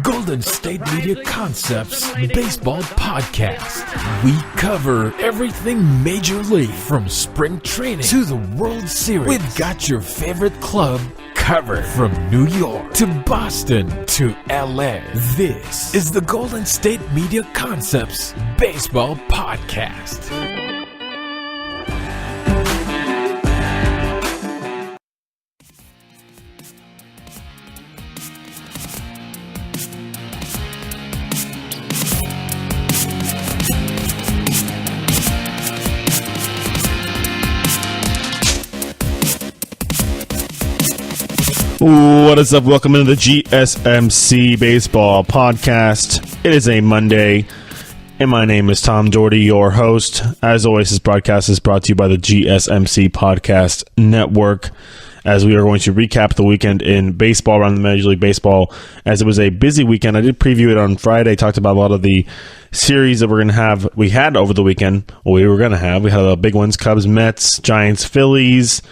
Golden State Media Concepts Baseball Podcast. We cover everything Major League, from spring training to the World Series. We've got your favorite club covered, from New York to Boston to LA. This is the Golden State Media Concepts Baseball Podcast. What is up? Welcome into the GSMC Baseball Podcast. It is a Monday, and my name is Tom Dougherty, your host. As always, this broadcast is brought to you by the GSMC Podcast Network, as we are going to recap the weekend in baseball around the Major League Baseball, as it was a busy weekend. I did preview it on Friday, talked about a lot of the series that we had over the weekend. We had the big ones: Cubs, Mets, Giants, Phillies.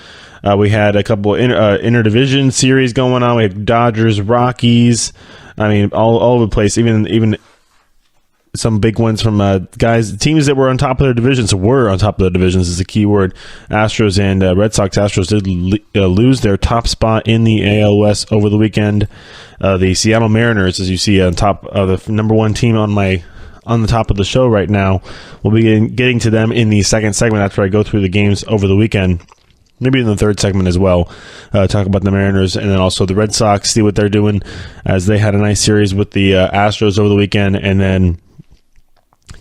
We had a couple interdivision series going on. We had Dodgers, Rockies. I mean, all over the place. Even some big ones from teams that were on top of their divisions. Were on top of their divisions is the key word. Astros and Red Sox. Astros did lose their top spot in the AL West over the weekend. The Seattle Mariners, as you see on top of the number one team on the top of the show right now. We'll be getting to them in the second segment after I go through the games over the weekend. Maybe in the third segment as well, talk about the Mariners and then also the Red Sox, see what they're doing, as they had a nice series with the Astros over the weekend, and then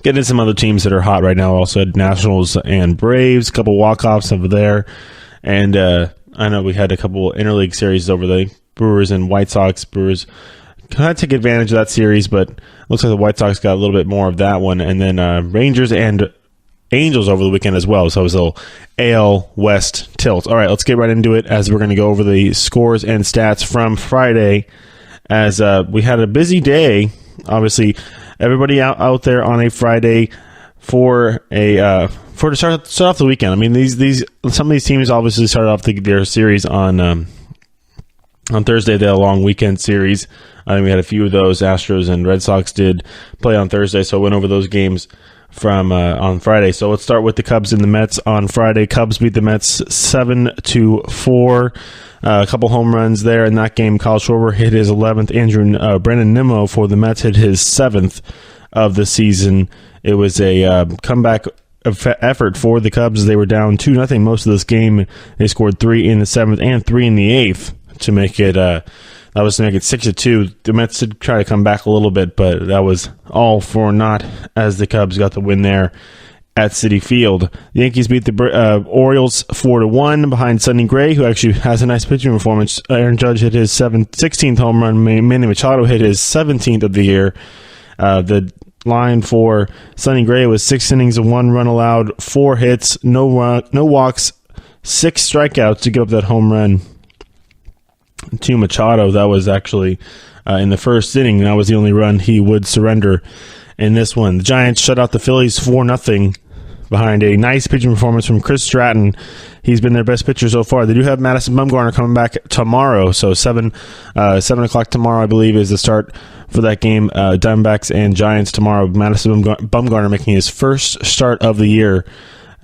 get into some other teams that are hot right now. Also had Nationals and Braves, a couple walk-offs over there, and I know we had a couple interleague series over the Brewers and White Sox. Brewers kind of take advantage of that series, but looks like the White Sox got a little bit more of that one, and then Rangers and Angels over the weekend as well. So it was a little AL West tilt. All right, let's get right into it, as we're going to go over the scores and stats from Friday, as we had a busy day. Obviously, everybody out there on a Friday to start off the weekend. I mean, some of these teams obviously started off their series on Thursday. They had a long weekend series. I think we had a few of those. Astros and Red Sox did play on Thursday, so I went over those games from on Friday. So let's start with the Cubs and the Mets on Friday. Cubs beat the Mets 7-4. A couple home runs there in that game. Kyle Schwarber hit his 11th. Brandon Nimmo for the Mets hit his 7th of the season. It was a comeback effort for the Cubs. They were down 2-0 most of this game. They scored 3 in the 7th and 3 in the 8th to make it 6-2. The Mets did try to come back a little bit, but that was all for naught, as the Cubs got the win there at Citi Field. The Yankees beat the Orioles 4-1 behind Sonny Gray, who actually has a nice pitching performance. Aaron Judge hit his 16th home run. Manny Machado hit his 17th of the year. The line for Sonny Gray was 6 innings and 1 run allowed, 4 hits, no walks, 6 strikeouts to give up that home run to Machado. That was actually in the first inning. That was the only run he would surrender in this one. The Giants shut out the Phillies 4-0 behind a nice pitching performance from Chris Stratton. He's been their best pitcher so far. They do have Madison Bumgarner coming back tomorrow, so 7 o'clock tomorrow, I believe, is the start for that game. Diamondbacks and Giants tomorrow. Madison Bumgarner making his first start of the year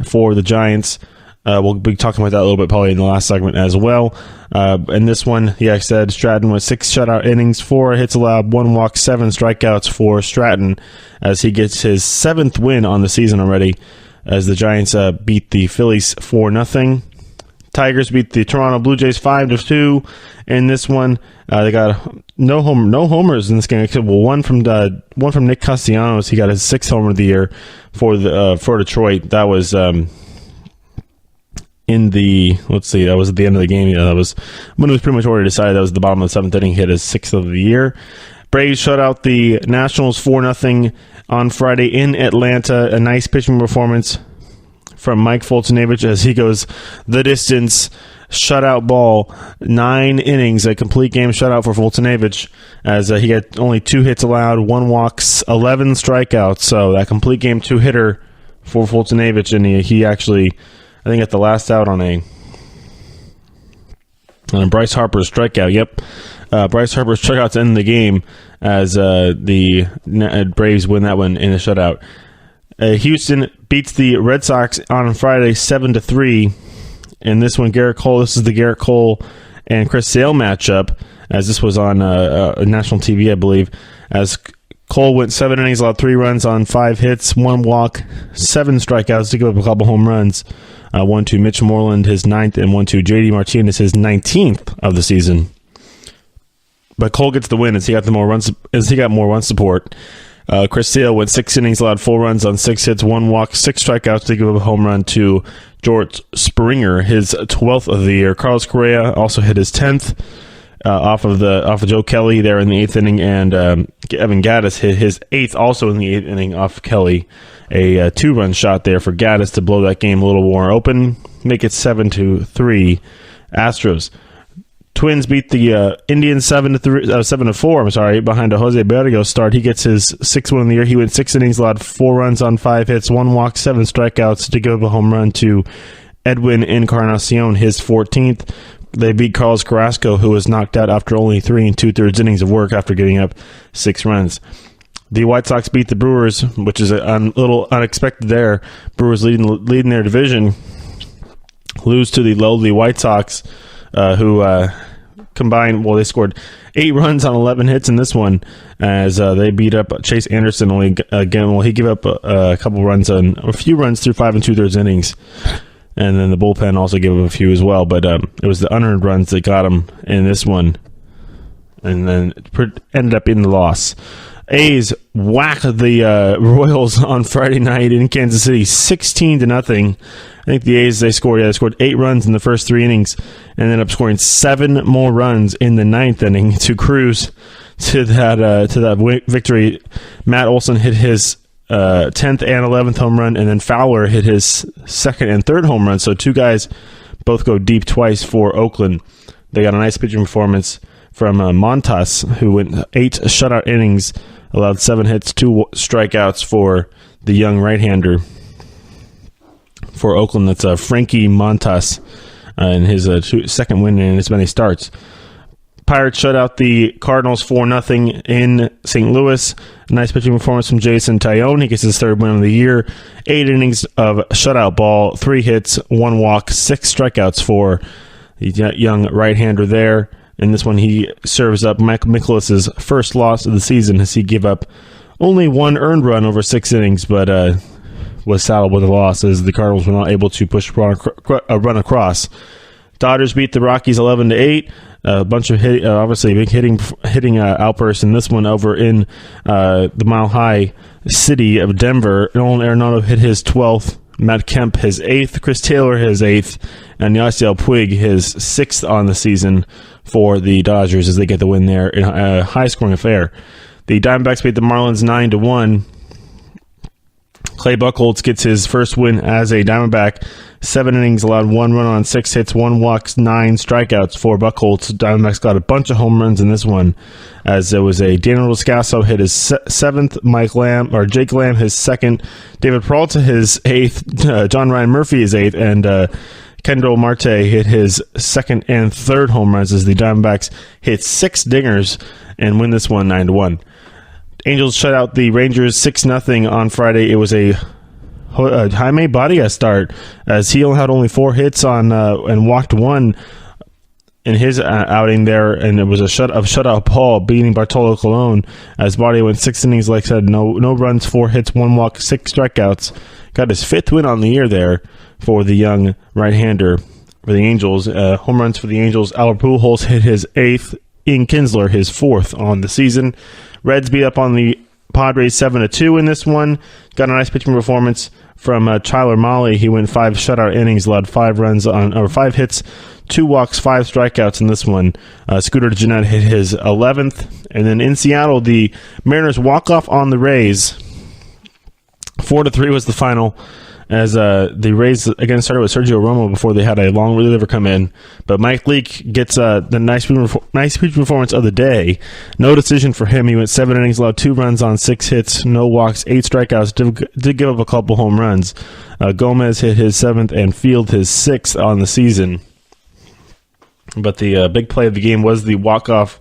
for the Giants. We'll be talking about that a little bit probably in the last segment as well. In this one, like I said, Stratton was 6 shutout innings, 4 hits allowed, 1 walk, 7 strikeouts for Stratton, as he gets his 7th win on the season already, as the Giants beat the Phillies 4-0. Tigers beat the Toronto Blue Jays 5-2. In this one, they got no homers in this game, except one from Nick Castellanos. He got his 6th homer of the year for Detroit. That was that was at the end of the game. That was when it was pretty much already decided. That was the bottom of the 7th inning. Hit his 6th of the year. Braves shut out the Nationals 4-0 on Friday in Atlanta. A nice pitching performance from Mike Foltynewicz as he goes the distance. Shutout ball, 9 innings, a complete game shutout for Foltynewicz, as he got only 2 hits allowed, 1 walks, 11 strikeouts. So that complete game 2-hitter for Foltynewicz, and he actually, I think, got the last out on a Bryce Harper strikeout. Yep. Bryce Harper struck out to end the game as the Braves win that one in a shutout. Houston beats the Red Sox on Friday 7-3. And this one, this is the Garrett Cole and Chris Sale matchup, as this was on national TV, I believe, as Cole went 7 innings, allowed 3 runs on 5 hits, 1 walk, 7 strikeouts to give up a couple home runs. 1-2 Mitch Moreland, his 9th, and 1-2 JD Martinez, his 19th of the season. But Cole gets the win as he got more run support. Chris Sale went 6 innings, allowed 4 runs on 6 hits, 1 walk, 6 strikeouts to give up a home run to George Springer, his 12th of the year. Carlos Correa also hit his 10th off of Joe Kelly there in the 8th inning, and Evan Gattis hit his 8th also in the 8th inning off Kelly. A 2-run shot there for Gattis to blow that game a little more open, make it 7-3 Astros. Twins beat the Indians 7-4. Behind a Jose Berrios start. He gets his 6th win of the year. He went 6 innings, allowed 4 runs on 5 hits, 1 walk, 7 strikeouts to give up a home run to Edwin Encarnacion, his 14th. They beat Carlos Carrasco, who was knocked out after only 3 2/3 innings of work after giving up 6 runs. The White Sox beat the Brewers, which is a little unexpected there. Brewers leading their division, lose to the lowly White Sox, who combined, they scored 8 runs on 11 hits in this one, as they beat up Chase Anderson. He gave up a few runs through 5 2/3 innings, and then the bullpen also gave up a few as well. But it was the unearned runs that got him in this one, and then ended up in the loss. A's whacked the Royals on Friday night in Kansas City, 16-0. I think the A's they scored 8 runs in the first 3 innings, and ended up scoring 7 more runs in the 9th inning to cruise to that victory. Matt Olson hit his 10th and 11th home run, and then Fowler hit his 2nd and 3rd home run. So 2 guys both go deep twice for Oakland. They got a nice pitching performance from Montas, who went 8 shutout innings, allowed 7 hits, 2 strikeouts for the young right-hander for Oakland. That's Frankie Montas in his 2nd win in as many starts. Pirates shut out the Cardinals 4-0 in St. Louis. Nice pitching performance from Jason Taillon. He gets his 3rd win of the year. 8 innings of shutout ball, 3 hits, 1 walk, 6 strikeouts for the young right-hander there. In this one, he serves up Mike Mikolas's first loss of the season as he gave up only 1 earned run over 6 innings, but was saddled with a loss as the Cardinals were not able to push a run across. Dodgers beat the Rockies 11-8. A bunch of obviously big hitting outbursts in this one over in the Mile High city of Denver. Nolan Arenado hit his 12th. Matt Kemp his 8th, Chris Taylor his 8th, and Yasiel Puig his 6th on the season for the Dodgers as they get the win there in a high-scoring affair. The Diamondbacks beat the Marlins 9-1. Clay Buchholz gets his first win as a Diamondback. 7 innings, allowed 1 run on 6 hits, 1 walk, 9 strikeouts for Buchholz. Diamondbacks got a bunch of home runs in this one, as there was a Daniel Descasso hit his 7th, Jake Lamb his 2nd, David Peralta his 8th, John Ryan Murphy his 8th, and Kendall Marte hit his 2nd and 3rd home runs as the Diamondbacks hit 6 dingers and win this one 9-1. Angels shut out the Rangers 6-0 on Friday. It was a Jaime Badia start, as he had only 4 hits on and walked 1 in his outing there, and it was a shutout ball beating Bartolo Colon, as Badia went 6 innings, like I said, no runs, 4 hits, 1 walk, 6 strikeouts. Got his 5th win on the year there for the young right-hander for the Angels. Home runs for the Angels. Albert Pujols hit his 8th. Ian Kinsler his 4th on the season. Reds beat up on the Padres 7-2 in this one. Got a nice pitching performance from Tyler Mahle. He went 5 shutout innings, allowed 5 hits, 2 walks, 5 strikeouts in this one. Scooter Gennett hit his 11th. And then in Seattle, the Mariners walk off on the Rays. 4-3 was the final, as the Rays again started with Sergio Romo before they had a long reliever come in. But Mike Leake gets the nice pitching performance of the day. No decision for him. He went 7 innings, allowed 2 runs on 6 hits, no walks, 8 strikeouts, did give up a couple home runs. Gomez hit his 7th and Field his 6th on the season. But the big play of the game was the walk-off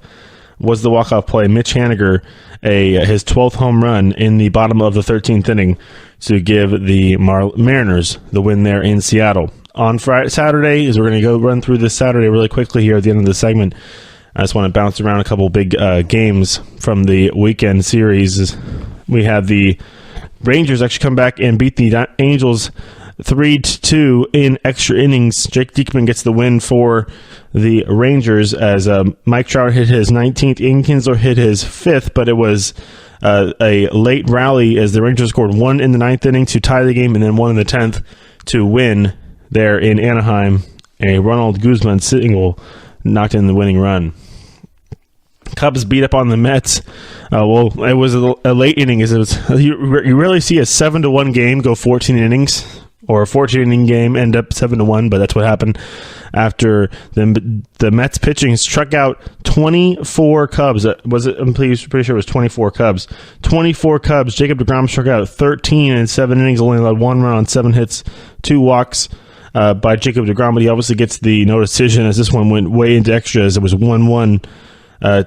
play. Mitch Haniger, his 12th home run in the bottom of the 13th inning to give the Mariners the win there in Seattle. On Saturday, as we're going to go run through this Saturday really quickly here at the end of the segment, I just want to bounce around a couple big games from the weekend series. We had the Rangers actually come back and beat the Angels 3-2 in extra innings. Jake Diekman gets the win for the Rangers as Mike Trout hit his 19th, Ian Kinsler hit his 5th, but it was a late rally as the Rangers scored 1 in the 9th inning to tie the game and then 1 in the 10th to win there in Anaheim. A Ronald Guzman single knocked in the winning run. Cubs beat up on the Mets. It was a late inning. You rarely see a 7-1 game go 14 innings, or a 14-inning game end up 7-1, but that's what happened after the Mets pitching struck out 24 Cubs. I'm pretty sure it was 24 Cubs. 24 Cubs. Jacob deGrom struck out 13 in 7 innings, only allowed 1 run on 7 hits, 2 walks by Jacob deGrom, but he obviously gets the no decision as this one went way into extras. It was 1-1.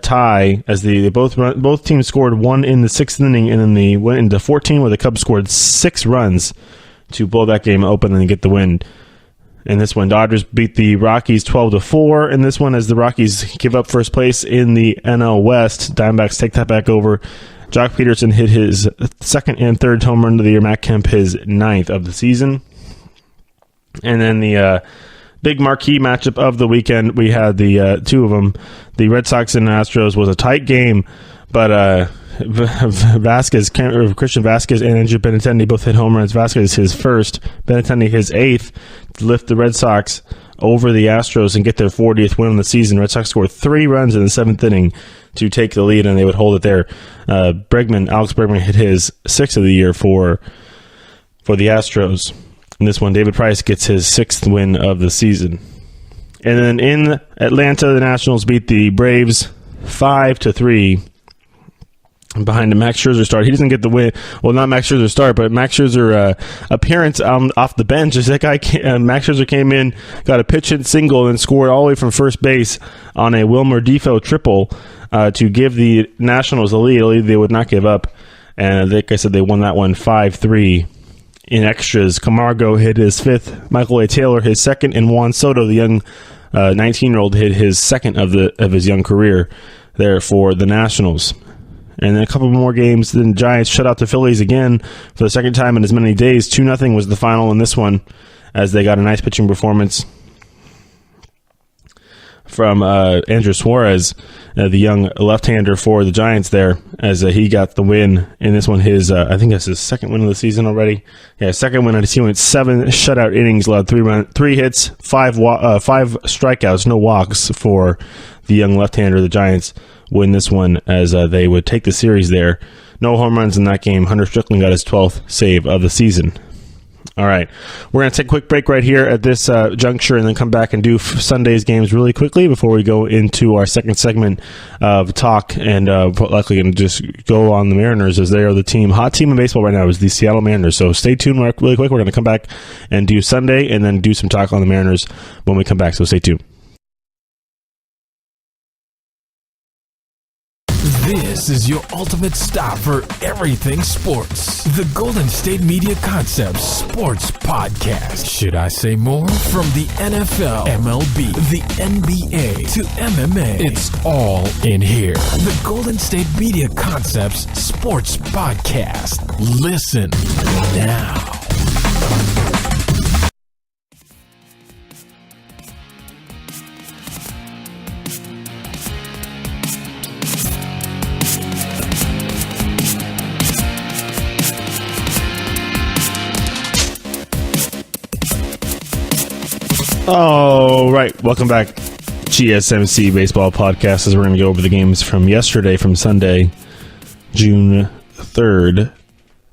Tie as both teams scored 1 in the 6th inning, and then they went into 14 where the Cubs scored 6 runs to blow that game open and get the win. In this one, Dodgers beat the Rockies 12-4. In this one, as the Rockies give up first place in the NL West, Diamondbacks take that back over. Jock Peterson hit his 2nd and 3rd home run of the year. Matt Kemp his 9th of the season. And then the big marquee matchup of the weekend, we had the two of them. The Red Sox and Astros was a tight game, but Christian Vasquez and Andrew Benintendi both hit home runs. Vasquez his 1st, Benintendi his 8th, to lift the Red Sox over the Astros and get their 40th win of the season. Red Sox scored 3 runs in the 7th inning to take the lead, and they would hold it there. Alex Bregman hit his 6th of the year for the Astros. In this one, David Price gets his 6th win of the season. And then in Atlanta, the Nationals beat the Braves 5-3. Behind a Max Scherzer start. He doesn't get the win. Well, not Max Scherzer start, but Max Scherzer appearance off the bench. As that guy, Max Scherzer came in, got a pitch hit single, and scored all the way from first base on a Wilmer Defoe triple to give the Nationals the lead. A lead they would not give up. And like I said, they won that one 5-3. In extras, Camargo hit his 5th, Michael A. Taylor his 2nd, and Juan Soto, the young 19-year-old, hit his 2nd of his young career there for the Nationals. And then a couple more games, then the Giants shut out the Phillies again for the 2nd time in as many days. 2-0 was the final in this one, as they got a nice pitching performance from Andrew Suarez, the young left-hander for the Giants there, as he got the win in this one. I think that's his 2nd win of the season already. Yeah, 2nd win. He went 7 shutout innings, allowed 3 hits, 5 strikeouts, no walks for the young left-hander. The Giants win this one as they would take the series there. No home runs in that game. Hunter Strickland got his 12th save of the season. All right, we're going to take a quick break right here at this juncture and then come back and do Sunday's games really quickly before we go into our second segment of talk, and likely going to just go on the Mariners, as they are the hot team in baseball right now is the Seattle Mariners. So stay tuned really quick. We're going to come back and do Sunday and then do some talk on the Mariners when we come back, so stay tuned. This is your ultimate stop for everything sports. The Golden State Media Concepts Sports Podcast. Should I say more? From the NFL, MLB, the NBA to MMA, it's all in here. The Golden State Media Concepts Sports Podcast. Listen now. All right, welcome back. GSMC Baseball Podcast, as we're going to go over the games from yesterday, from Sunday, June 3rd,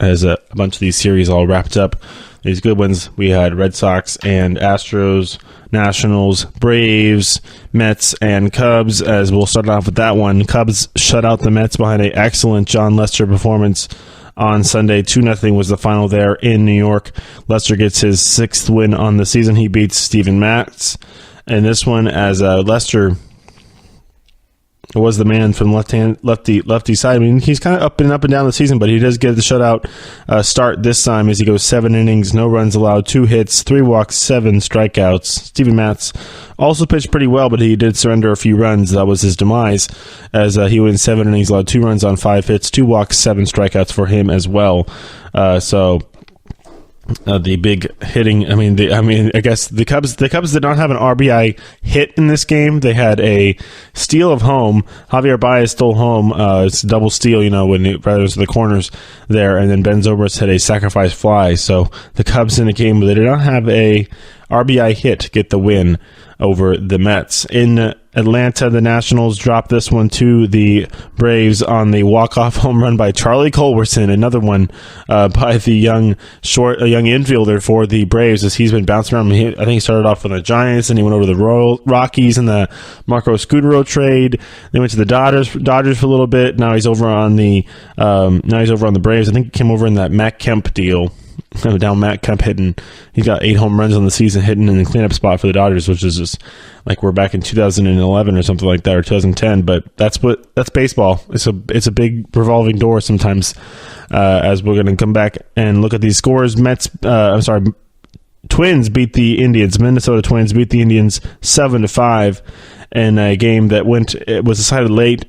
as a bunch of these series all wrapped up. These good ones, we had Red Sox and Astros, Nationals, Braves, Mets, and Cubs, as we'll start off with that one. Cubs shut out the Mets behind an excellent John Lester performance on Sunday. 2-0 was the final there in New York. Lester gets his 6th win on the season. He beats Steven Matz in this one as Lester was the man from lefty side. I mean, he's kind of up and down the season, but he does get the shutout start this time as he goes 7 innings, no runs allowed, 2 hits, 3 walks, 7 strikeouts. Steven Matz also pitched pretty well, but he did surrender a few runs. That was his demise as he went 7 innings, allowed 2 runs on 5 hits, 2 walks, 7 strikeouts for him as well. The big hitting. I guess the Cubs did not have an RBI hit in this game. They had a steal of home. Javier Baez stole home. It's a double steal, when it was to the corners there, and then Ben Zobrist had a sacrifice fly. So the Cubs in the game, but they did not have a RBI hit to get the win over the Mets. In Atlanta, the Nationals dropped this one to the Braves on the walk-off home run by Charlie Culberson, another one by the young infielder for the Braves as he's been bouncing around. I think he started off with the Giants, and he went over to the Rockies in the Marco Scutaro trade. Then went to the Dodgers for a little bit. Now he's over on the Braves. I think he came over in that Matt Kemp deal. Down Matt Kemp hitting. He's got 8 home runs on the season hitting in the cleanup spot for the Dodgers, which is just like we're back in 2011 or something like that, or 2010. But that's baseball. It's a big revolving door sometimes. As we're going to come back and look at these scores. Twins beat the Indians. Minnesota Twins beat the Indians 7-5 in a game that was decided late.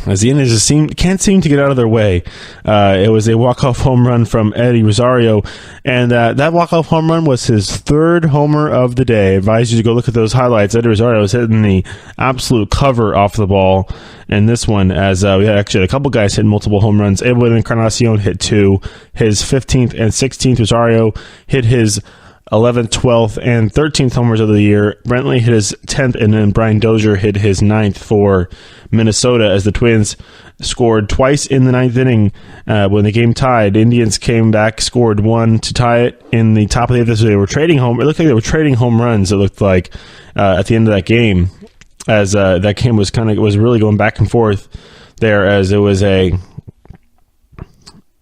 As the Indians can't seem to get out of their way. It was a walk-off home run from Eddie Rosario, and that walk-off home run was his 3rd homer of the day. I advise you to go look at those highlights. Eddie Rosario was hitting the absolute cover off the ball in this one, as we had actually a couple guys hitting multiple home runs. Edwin Encarnacion hit 2. His 15th and 16th. Rosario hit his 11th, 12th, and 13th homers of the year. Brentley hit his 10th, and then Brian Dozier hit his 9th for Minnesota as the Twins scored twice in the 9th inning when the game tied. Indians came back, scored 1 to tie it in the top of the 8th. So they were trading home. It looked like they were trading home runs. It looked like at the end of that game, as that game was really going back and forth there, as it was a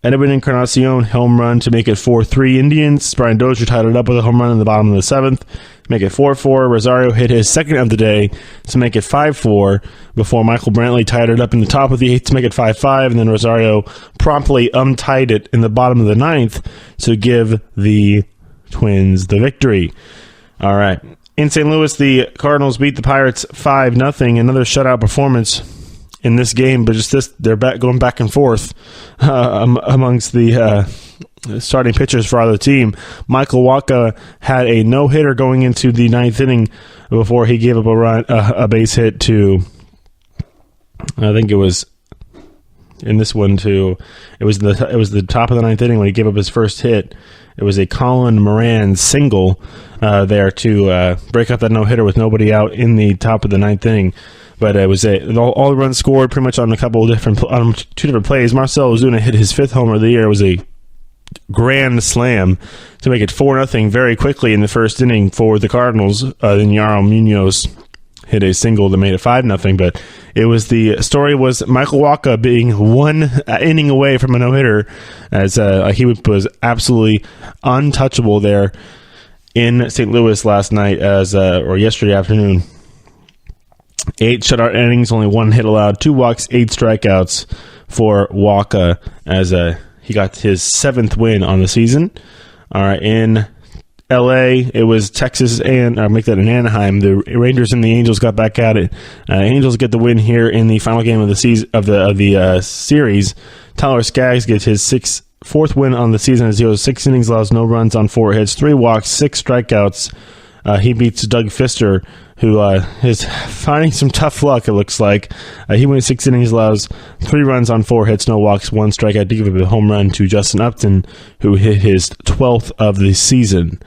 Edwin Encarnacion home run to make it 4-3 Indians. Brian Dozier tied it up with a home run in the bottom of the 7th, make it 4-4. Rosario hit his 2nd of the day to make it 5-4 before Michael Brantley tied it up in the top of the 8th to make it 5-5, and then Rosario promptly untied it in the bottom of the 9th to give the Twins the victory. All right. In St. Louis, the Cardinals beat the Pirates 5-0. Another shutout performance in this game, but they're going back and forth amongst the starting pitchers for either team. Michael Wacha had a no-hitter going into the 9th inning before he gave up a base hit to, I think it was in this one too. It was the top of the 9th inning when he gave up his first hit. It was a Colin Moran single there to break up that no-hitter with nobody out in the top of the 9th inning. But it was all the runs scored pretty much on two different plays. Marcell Ozuna hit his 5th homer of the year. It was a grand slam to make it 4-0 very quickly in the first inning for the Cardinals. Then Yarl Munoz hit a single that made it 5-0. But the story was Michael Wacha being 1 inning away from a no-hitter, as he was absolutely untouchable there in St. Louis last night, or yesterday afternoon. 8 shutout innings, only 1 hit allowed, 2 walks, 8 strikeouts for Wacha as he got his 7th win on the season. All right, in L.A., it was Texas and make that in Anaheim. The Rangers and the Angels got back at it. Angels get the win here in the final game of the season of the series. Tyler Skaggs gets his 4th win on the season as he goes 6 innings, allows no runs on 4 hits, 3 walks, 6 strikeouts. He beats Doug Fister, who is finding some tough luck, it looks like. He went 6 innings, allows 3 runs on 4 hits, no walks, 1 strikeout to give up a home run to Justin Upton, who hit his 12th of the season.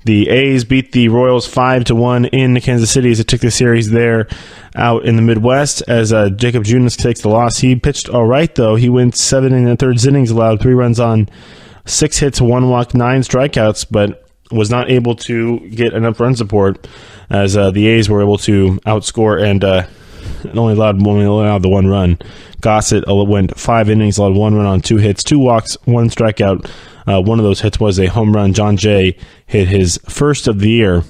The A's beat the Royals 5-1 in Kansas City as it took the series there out in the Midwest as Jacob Junis takes the loss. He pitched all right, though. He went 7 3/3 innings, allowed 3 runs on 6 hits, 1 walk, 9 strikeouts, but was not able to get enough run support as the A's were able to outscore and only allowed the 1 run. Gossett went 5 innings, allowed 1 run on 2 hits, 2 walks, 1 strikeout. One of those hits was a home run. John Jay hit his 1st of the year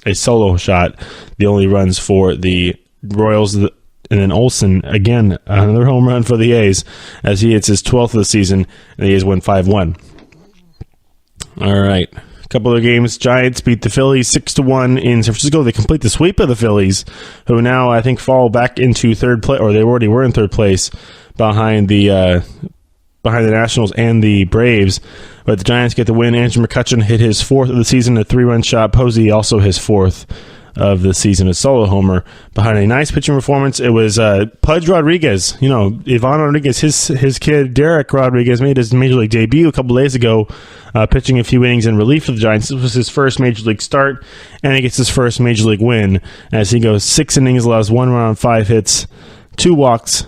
a solo shot. The only runs for the Royals. And then Olsen, again, another home run for the A's as he hits his 12th of the season, and the A's win 5-1. All right. A couple of games. Giants beat the Phillies 6-1 in San Francisco. They complete the sweep of the Phillies, who now I think fall back into third place, or they already were in third place behind the Nationals and the Braves. But the Giants get the win. Andrew McCutchen hit his 4th of the season, a 3-run shot. Posey also his 4th of the season, a solo homer. Behind a nice pitching performance, it was Pudge Rodriguez. You know, Ivan Rodriguez, his kid Derek Rodriguez made his major league debut a couple days ago, pitching a few innings in relief for the Giants. This was his first major league start, and he gets his first major league win as he goes 6 innings, allows 1 run on 5 hits, 2 walks,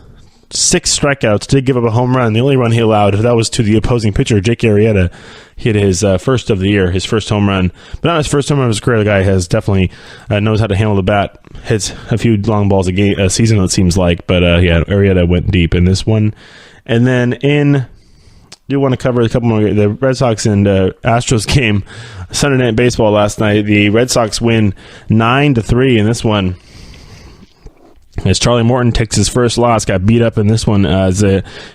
6 strikeouts, did give up a home run. The only run he allowed, that was to the opposing pitcher, Jake Arrieta. He hit his first of the year, his first home run. But not his first home run of his career. The guy has definitely knows how to handle the bat. Hits a few long balls a season, it seems like. But yeah, Arrieta went deep in this one. And then I do want to cover a couple more. The Red Sox and Astros game, Sunday Night Baseball last night. The Red Sox win 9-3 in this one. As Charlie Morton takes his first loss, got beat up in this one as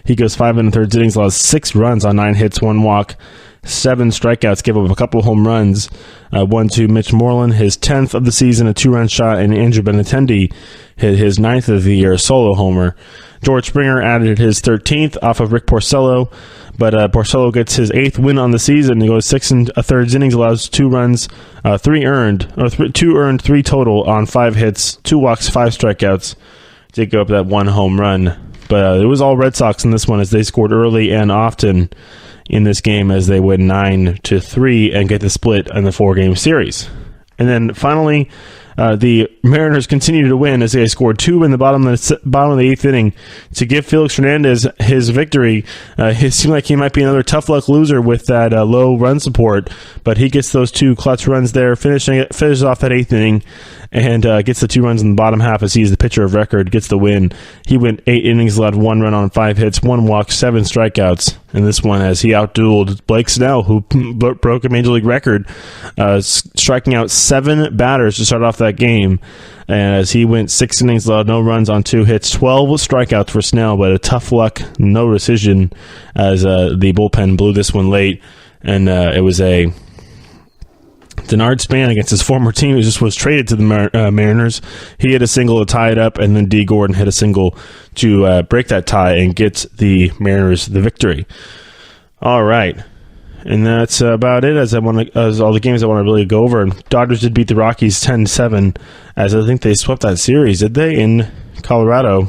he goes 5 1/3 innings, allows 6 runs on 9 hits, 1 walk, 7 strikeouts, gave up a couple home runs. One to Mitch Moreland, his 10th of the season, a 2-run shot, and Andrew Benintendi hit his 9th of the year, a solo homer. George Springer added his 13th off of Rick Porcello, but Porcello gets his 8th win on the season. He goes 6 1/3 innings, allows 2 runs, 2 earned, 3 total on 5 hits, 2 walks, 5 strikeouts. Did go up that 1 home run, but it was all Red Sox in this one as they scored early and often in this game as they win 9-3 and get the split in the 4-game series. And then finally, the Mariners continued to win as they scored 2 in the bottom of the 8th inning to give Felix Hernandez his victory. It seemed like he might be another tough luck loser with that low run support, but he gets those 2 clutch runs there, finishes off that 8th inning, and gets the 2 runs in the bottom half as he's the pitcher of record, gets the win. He went 8 innings, allowed 1 run on 5 hits, 1 walk, 7 strikeouts in this one as he outdueled Blake Snell, who broke a major league record, striking out 7 batters to start off that game. And as he went 6 innings, allowed no runs on 2 hits, 12 strikeouts for Snell, but a tough luck, no decision as the bullpen blew this one late. And it was a Denard Span against his former team, who just was traded to the Mariners. He hit a single to tie it up, and then D. Gordon hit a single to break that tie and get the Mariners the victory. All right. And that's about it as all the games I want to really go over. And Dodgers did beat the Rockies 10-7, as I think they swept that series, did they, in Colorado?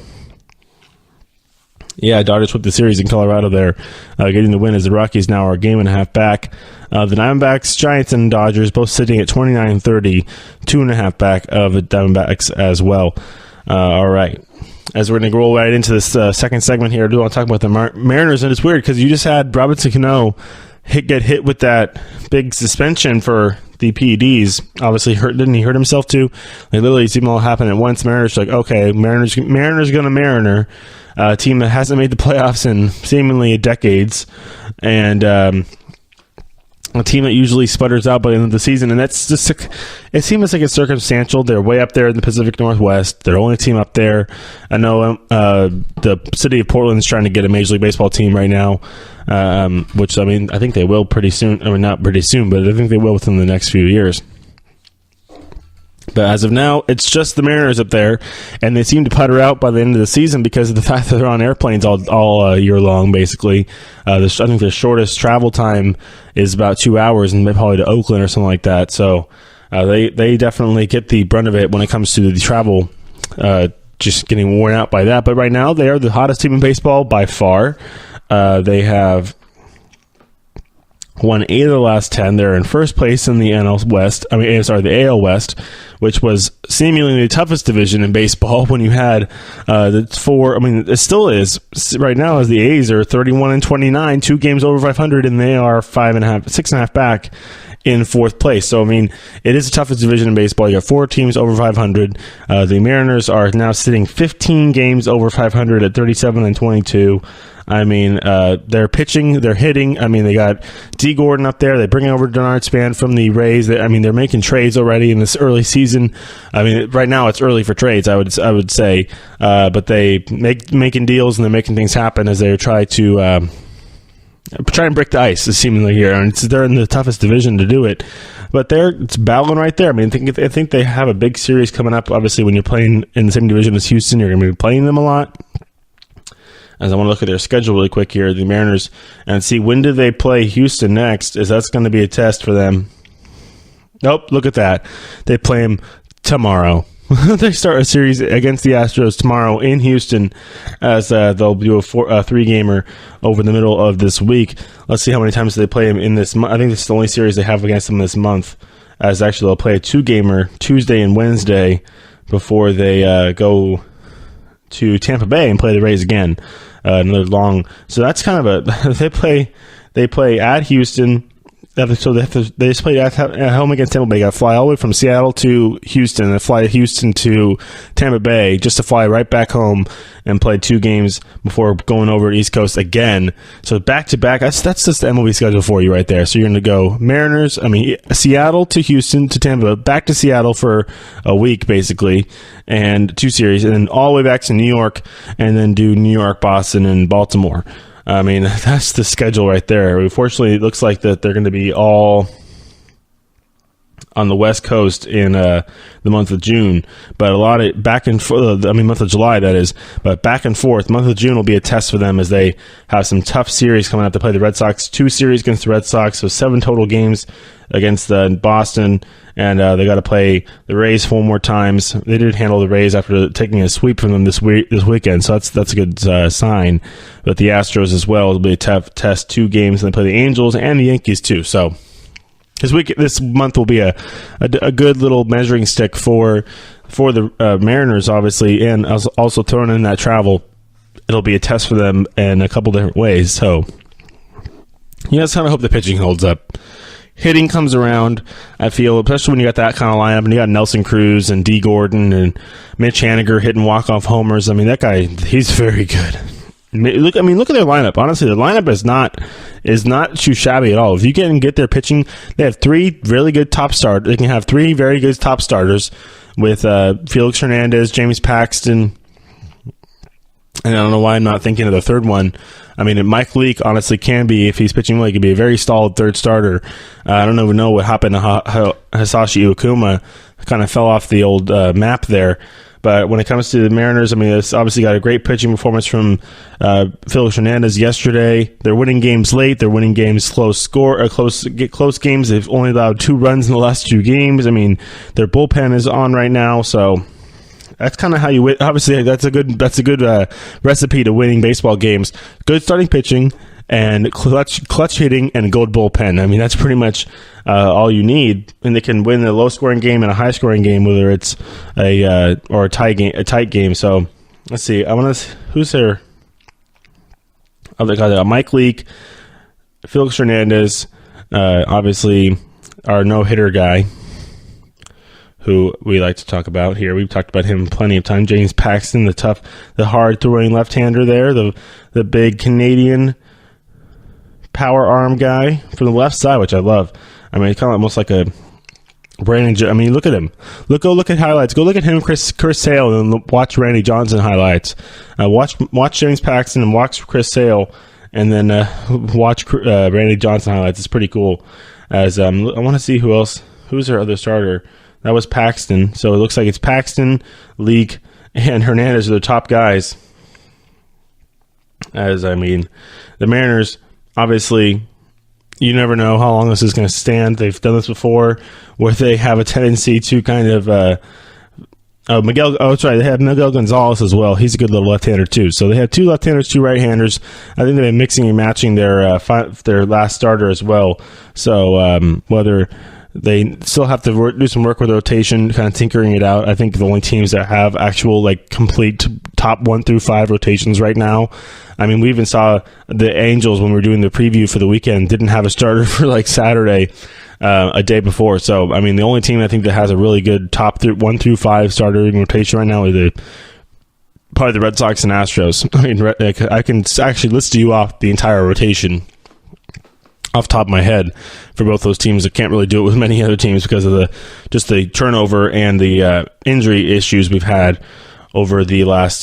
Yeah, Dodgers swept the series in Colorado there, getting the win as the Rockies now are a game and a half back. The Diamondbacks, Giants, and Dodgers both sitting at 29-30, 2.5 back of the Diamondbacks as well. All right. As we're going to roll right into this second segment here, I do want to talk about the Mariners, and it's weird because you just had Robinson Cano get hit with that big suspension for the PEDs. Obviously, didn't he hurt himself too? Like, literally, it seemed all happen at once. Mariners like, okay, Mariners going to Mariner. A team that hasn't made the playoffs in seemingly decades, and a team that usually sputters out by the end of the season. And that's just, it seems like it's circumstantial. They're way up there in the Pacific Northwest. They're the only team up there. I know the city of Portland is trying to get a Major League Baseball team right now, which, I mean, I think they will pretty soon. I mean, not pretty soon, but I think they will within the next few years. But as of now, it's just the Mariners up there, and they seem to putter out by the end of the season because of the fact that they're on airplanes all year long, basically. I think the shortest travel time is about 2 hours, and probably to Oakland or something like that. So they definitely get the brunt of it when it comes to the travel, just getting worn out by that. But right now, they are the hottest team in baseball by far. They have won 8 of the last 10. They're in first place in the AL West, which was seemingly the toughest division in baseball when you had the 4. I mean, it still is right now, as the A's are 31-29, 2 games over 500, and they are 6.5 back in fourth place. So, I mean, it is the toughest division in baseball. You got 4 teams over 500. The Mariners are now sitting 15 games over 500 at 37-22. I mean, they're pitching, they're hitting. I mean, they got D. Gordon up there. They bring over Denard Span from the Rays. They're making trades already in this early season. I mean, right now it's early for trades, I would say. But they making deals and they're making things happen as they try to break the ice, seemingly here. And they're in the toughest division to do it. But it's battling right there. I mean, I think they have a big series coming up. Obviously, when you're playing in the same division as Houston, you're going to be playing them a lot. As I want to look at their schedule really quick here, the Mariners, and see when do they play Houston next, as that's going to be a test for them. Nope, look at that. They play them tomorrow. They start a series against the Astros tomorrow in Houston, as they'll do a 3-gamer over the middle of this week. Let's see how many times they play them in this month. I think this is the only series they have against them this month, as actually they'll play a 2-gamer Tuesday and Wednesday before they go to Tampa Bay and play the Rays again. Another long. So that's kind of they play at Houston. So they just play at home against Tampa Bay. Got to fly all the way from Seattle to Houston, and fly Houston to Tampa Bay just to fly right back home and play 2 games before going over to East Coast again. So back to back. That's just the MLB schedule for you right there. So you're going to go Seattle to Houston to Tampa, back to Seattle for a week basically, and 2 series, and then all the way back to New York, and then do New York, Boston, and Baltimore. I mean, that's the schedule right there. Unfortunately, it looks like that they're going to be all on the West Coast in the month of June, but a lot of back and forth. Month of July, that is, but back and forth. Month of June will be a test for them as they have some tough series coming up to play the Red Sox. 2 series against the Red Sox, so 7 total games against Boston, and they got to play the Rays 4 more times. They did handle the Rays after taking a sweep from them this weekend, so that's a good sign. But the Astros as well will be a tough test. 2 games, and they play the Angels and the Yankees too. So this month will be a good little measuring stick for the Mariners, obviously, and also throwing in that travel. It'll be a test for them in a couple different ways. So you just kind of hope the pitching holds up. Hitting comes around, I feel, especially when you got that kind of lineup, and you got Nelson Cruz and D. Gordon and Mitch Haniger hitting walk-off homers. I mean, that guy, he's very good. Look at their lineup. Honestly, the lineup is not too shabby at all. If you can get their pitching, they have 3 really good top starters. They can have 3 very good top starters with Felix Hernandez, James Paxton, and I don't know why I'm not thinking of the third one. I mean, Mike Leake honestly can be, if he's pitching well, he could be a very solid third starter. I don't even know what happened to Hisashi Iwakuma. Kind of fell off the old map there. But when it comes to the Mariners, I mean, it's obviously got a great pitching performance from Felix Hernandez yesterday. They're winning games late. They're winning games close games. They've only allowed 2 runs in the last 2 games. I mean, their bullpen is on right now, so that's kind of how you win. Obviously, that's a good recipe to winning baseball games. Good starting pitching and clutch hitting and a good bullpen. I mean, that's pretty much all you need, and they can win a low-scoring game and a high-scoring game, whether it's a tight game. So let's see. Who's there? Other guys, Mike Leake, Felix Hernandez, obviously our no-hitter guy, who we like to talk about here. We've talked about him plenty of time. James Paxton, the hard-throwing left-hander there, the big Canadian power arm guy from the left side, which I love. I mean, it's kind of almost like a Brandon. I mean, look at him. Go look at highlights. Go look at him, Chris Sale, and watch Randy Johnson highlights. Watch James Paxton and watch Chris Sale, and then watch Randy Johnson highlights. It's pretty cool. As I want to see who's their other starter. That was Paxton. So it looks like it's Paxton, Leake, and Hernandez are the top guys. The Mariners, obviously, you never know how long this is going to stand. They've done this before where they have a tendency to kind of they have Miguel Gonzalez as well. He's a good little left-hander too. So they have 2 left-handers, 2 right-handers. I think they've been mixing and matching their last starter as well. So whether they still have to do some work with rotation, kind of tinkering it out. I think the only teams that have actual complete top 1 through 5 rotations right now. I mean, we even saw the Angels when we were doing the preview for the weekend didn't have a starter for Saturday. a day before. So, I mean, the only team I think that has a really good top 1 through 5 starting rotation right now is probably the Red Sox and Astros. I mean, I can actually list you off the entire rotation off the top of my head for both those teams. I can't really do it with many other teams because of the turnover and the injury issues we've had over the last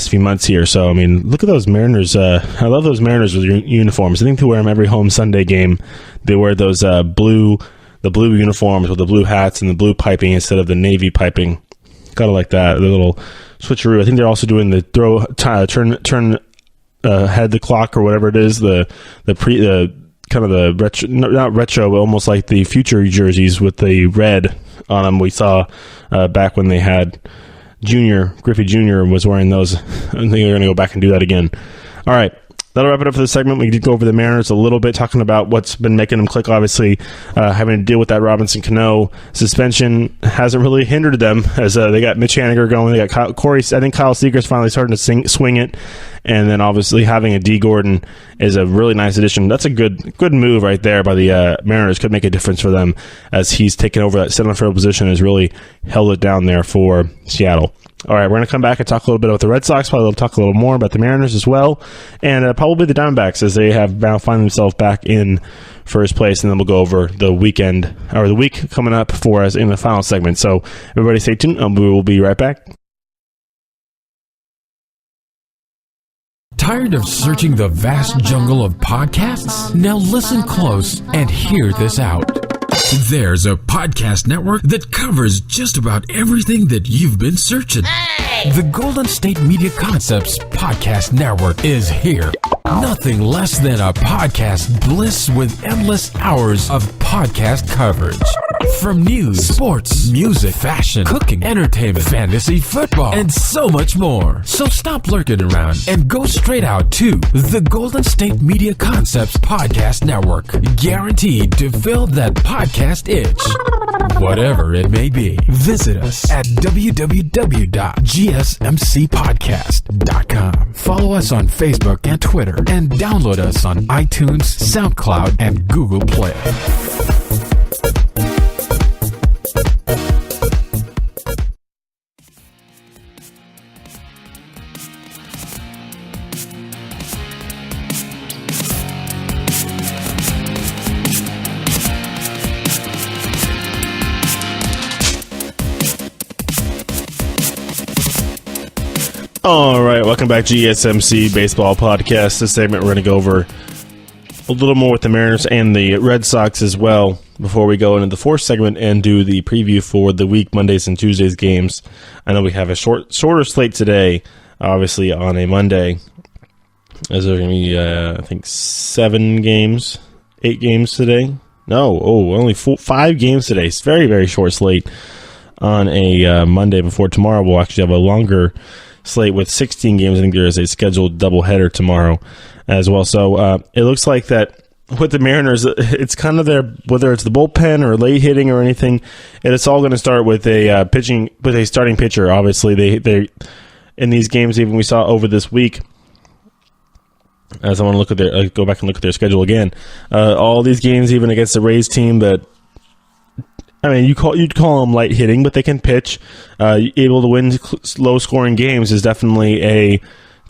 few months here. So, I mean, look at those Mariners. I love those Mariners with uniforms. I think they wear them every home Sunday game. They wear those blue uniforms with the blue hats and the blue piping instead of the navy piping. Gotta like that. The little switcheroo. I think they're also doing the turn head the clock or whatever it is. The kind of the retro, not retro, but almost like the future jerseys with the red on them. We saw back when they had Griffey Jr. was wearing those. I think they're going to go back and do that again. All right. That'll wrap it up for the segment. We did go over the Mariners a little bit, talking about what's been making them click. Obviously, having to deal with that Robinson Cano suspension hasn't really hindered them, as they got Mitch Haniger going. They got Corey. I think Kyle Seager's finally starting to swing it. And then obviously having a D. Gordon is a really nice addition. That's a good move right there by the Mariners. Could make a difference for them as he's taken over that center field position and has really held it down there for Seattle. All right, we're going to come back and talk a little bit about the Red Sox. Probably we'll talk a little more about the Mariners as well, and probably the Diamondbacks as they have now find themselves back in first place. And then we'll go over the weekend or the week coming up for us in the final segment. So everybody stay tuned. We will be right back. Tired of searching the vast jungle of podcasts? Now listen close and hear this out. There's a podcast network that covers just about everything that you've been searching. Hey! The Golden State Media Concepts Podcast Network is here. Nothing less than a podcast bliss with endless hours of podcast coverage. From news, sports, music, fashion, cooking, entertainment, fantasy, football, and so much more. So stop lurking around and go straight out to the Golden State Media Concepts Podcast Network. Guaranteed to fill that podcast itch. Whatever it may be. Visit us at www.gsmcpodcast.com. Follow us on Facebook and Twitter, and download us on iTunes, SoundCloud, and Google Play. All right, welcome back to GSMC Baseball Podcast. This segment, we're going to go over a little more with the Mariners and the Red Sox as well before we go into the fourth segment and do the preview for the week, Mondays and Tuesdays games. I know we have a shorter slate today, obviously on a Monday, as there's going to be, I think, 8 games today. Only 5 games today. It's very, very short slate on a Monday before tomorrow. We'll actually have a longer slate with 16 games. I think there is a scheduled doubleheader tomorrow as well. So it looks like that with the Mariners, it's kind of their, whether it's the bullpen or late hitting or anything, it's all going to start with a starting pitcher. Obviously, they in these games, even we saw over this week. As I want to look at go back and look at their schedule again. All these games, even against the Rays team that, I mean, you'd call them light hitting, but they can pitch. Able to win low scoring games is definitely a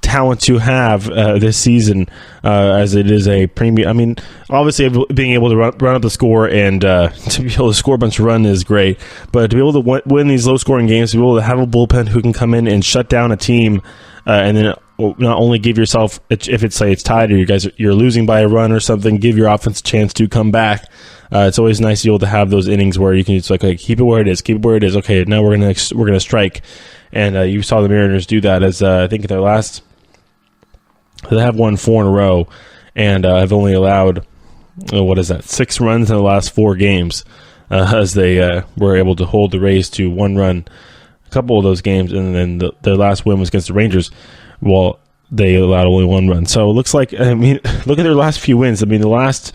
talent to have this season, as it is a premium. I mean, obviously being able to run up the score and to be able to score a bunch of runs is great, but to be able to win these low scoring games, to be able to have a bullpen who can come in and shut down a team, and then not only give yourself, if it's say it's tied or you're losing by a run or something, give your offense a chance to come back. It's always nice to be able to have those innings where you can just like keep it where it is. Okay, now we're gonna strike, and you saw the Mariners do that as I think they have won 4 in a row, and have only allowed 6 runs in the last 4 games, as they were able to hold the Rays to 1 run a couple of those games, and then their last win was against the Rangers. Well, they allowed only 1 run. So it looks like, I mean, look at their last few wins. I mean, their last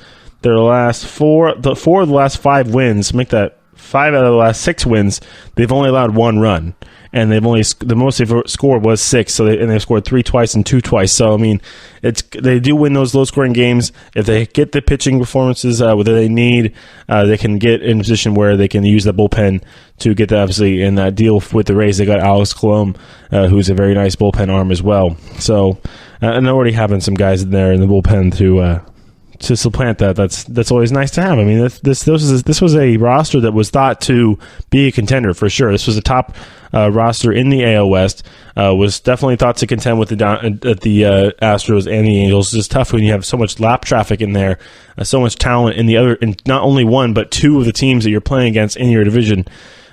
4 of the last 5 wins, make that 5 out of the last 6 wins, they've only allowed 1 run. and the most they've scored was 6. So they've scored 3 twice and 2 twice. So I mean, they do win those low scoring games if they get the pitching performances that they need. They can get in a position where they can use the bullpen to get that, obviously, in that deal with the Rays. They got Alex Colomé, who's a very nice bullpen arm as well. So and already having some guys in there in the bullpen to supplant that. That's always nice to have. I mean, this was a roster that was thought to be a contender for sure. This was a top roster in the AL West. Was definitely thought to contend with the Astros and the Angels. It's tough when you have so much lap traffic in there, so much talent in not only one but 2 of the teams that you're playing against in your division.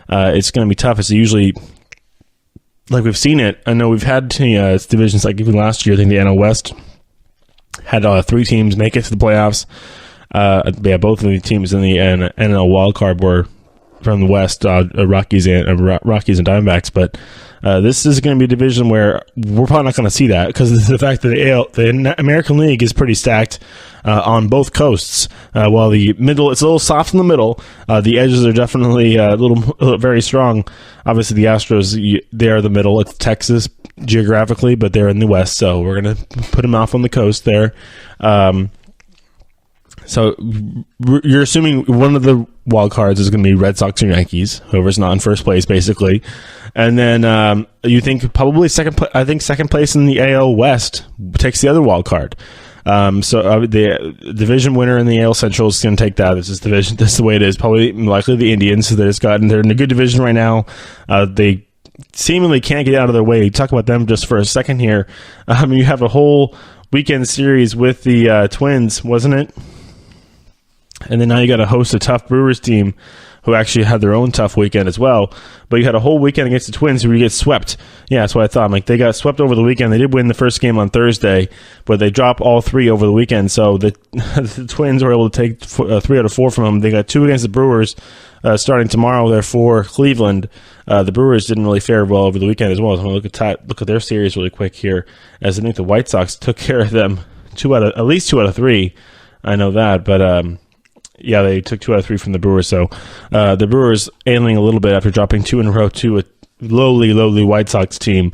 It's going to be tough. It's usually, like we've seen it. I know we've had divisions like even last year. I think the NL West had 3 teams make it to the playoffs. Both of the teams in the NL wildcard were from the West, Rockies and Diamondbacks. But this is going to be a division where we're probably not going to see that because of the fact that the American League is pretty stacked on both coasts. While the middle, it's a little soft in the middle. The edges are definitely a little very strong. Obviously, the Astros, they are the middle. It's Texas geographically, but they're in the West, so we're going to put them off on the coast there. So you're assuming one of the wild cards is going to be Red Sox or Yankees, whoever's not in first place, basically. And then you think probably second place in the AL West takes the other wild card. So the division winner in the AL Central is going to take that. This is the way it is. Probably likely the Indians. So they're in a good division right now. They seemingly can't get out of their way. Talk about them just for a second here. You have a whole weekend series with the Twins, wasn't it? And then now you got to host a tough Brewers team who actually had their own tough weekend as well. But you had a whole weekend against the Twins where you get swept. Yeah, that's what I thought. They got swept over the weekend. They did win the first game on Thursday, but they dropped all 3 over the weekend. So the Twins were able to take 3 out of 4 from them. They got 2 against the Brewers starting tomorrow. They're for Cleveland. The Brewers didn't really fare well over the weekend as well. So I'm going to look at their series really quick here, as I think the White Sox took care of them at least 2 out of 3. I know that, but yeah, they took 2 out of 3 from the Brewers. So the Brewers ailing a little bit after dropping 2 in a row to a lowly White Sox team.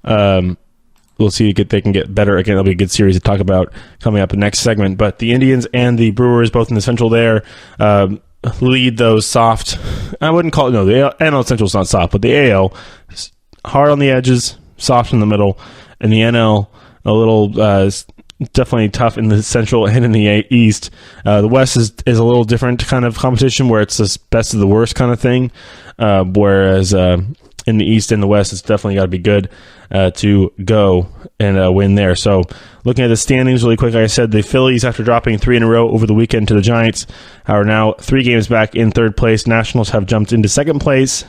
We'll see if they can get better. Again, that'll be a good series to talk about coming up in the next segment. But the Indians and the Brewers, both in the Central there, lead those soft. I wouldn't call it, no, the NL Central's not soft, but the AL, hard on the edges, soft in the middle. And the NL, a little definitely tough in the Central and in the East. The West is a little different kind of competition where it's the best of the worst kind of thing, whereas in the East and the West, it's definitely got to be good to go and win there. So looking at the standings really quick, like I said, the Phillies, after dropping 3 in a row over the weekend to the Giants, are now 3 games back in 3rd place. Nationals have jumped into 2nd place.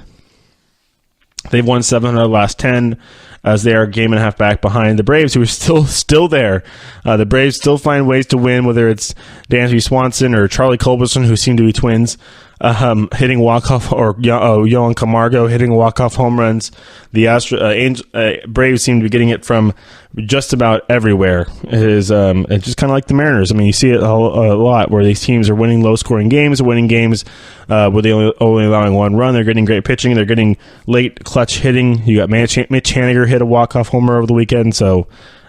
They've won 7 out of the last 10, as they are a game and a half back behind the Braves, who are still there. The Braves still find ways to win, whether it's Dansby Swanson or Charlie Culberson, who seem to be twins, hitting walk-off, or Yohan Camargo hitting walk-off home runs. The Braves seem to be getting it from just about everywhere. It's just kind of like the Mariners. I mean, you see it a lot where these teams are winning low-scoring games, winning games where they only allowing 1 run. They're getting great pitching. They're getting late clutch hitting. You got Mitch Haniger hit a walk-off homer over the weekend. So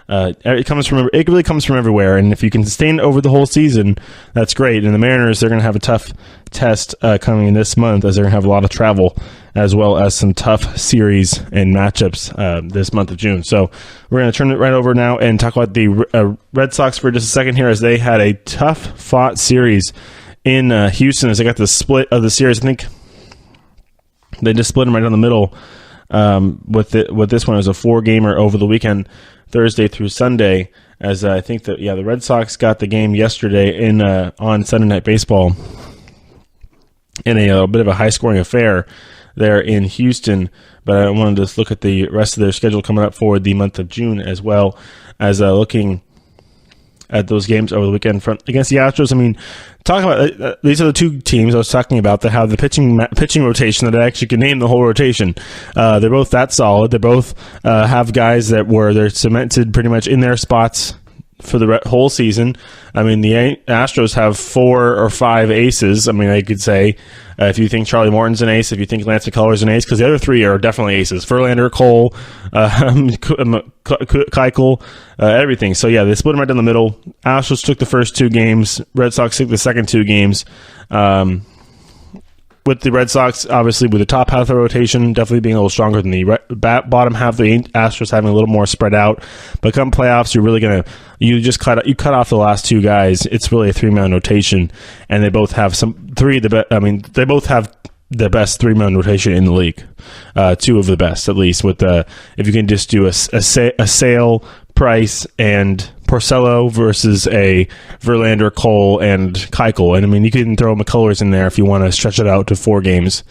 it really comes from everywhere, and if you can sustain it over the whole season, that's great. And the Mariners, they're going to have a tough test coming in this month, as they're going to have a lot of travel, as well as some tough series and matchups this month of June. So we're going to turn it right over now and talk about the Red Sox for just a second here, as they had a tough-fought series in Houston, as they got the split of the series. I think they just split them right down the middle. With this one, it was a 4-gamer over the weekend, Thursday through Sunday, as I think that the Red Sox got the game yesterday on Sunday Night Baseball in a bit of a high-scoring affair there in Houston. But I wanted to just look at the rest of their schedule coming up for the month of June, as well as looking at those games over the weekend against the Astros. I mean, talking about these are the 2 teams I was talking about that have the pitching rotation that I actually can name the whole rotation. They're both that solid. They both have guys that they're cemented pretty much in their spots for the whole season. I mean, the Astros have 4 or 5 aces. I mean, I could say if you think Charlie Morton's an ace, if you think Lance McCullers an ace, because the other 3 are definitely aces. Verlander, Cole, Keuchel, everything. So, yeah, they split them right down the middle. Astros took the first 2 games. Red Sox took the second 2 games. With the Red Sox, obviously, with the top half of the rotation definitely being a little stronger than the bottom half, the Astros having a little more spread out. But come playoffs, you're really gonna cut off the last 2 guys. It's really a 3-man rotation, and they both have they both have the best 3-man rotation in the league. 2 of the best, at least. With if you can just do a Sale, Price, and Porcello versus a Verlander, Cole, and Keuchel. And I mean, you can throw McCullers in there if you want to stretch it out to 4 games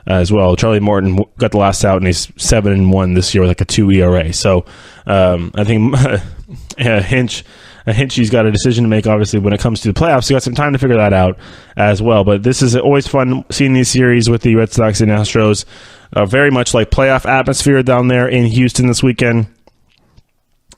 as well. Charlie Morton got the last out, and he's 7-1 this year with like a 2 ERA. So I think Hinchy's got a decision to make, obviously, when it comes to the playoffs. He got some time to figure that out as well. But this is always fun seeing these series with the Red Sox and Astros. Very much like playoff atmosphere down there in Houston this weekend.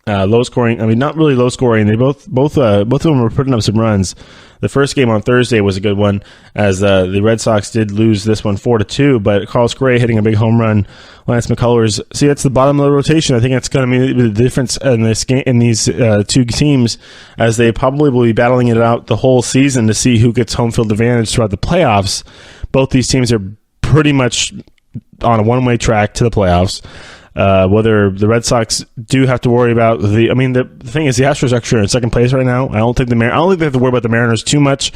Low scoring. I mean, not really low scoring. They both of them were putting up some runs. The first game on Thursday was a good one, as the Red Sox did lose this one 4-2. But Carlos Correa hitting a big home run. Lance McCullers. See, that's the bottom of the rotation. I think that's going to be the difference in this game, in these 2 teams, as they probably will be battling it out the whole season to see who gets home field advantage throughout the playoffs. Both these teams are pretty much on a one-way track to the playoffs. Whether the Red Sox do have to worry about the thing is the Astros actually are in second place right now. I don't think they have to worry about the Mariners too much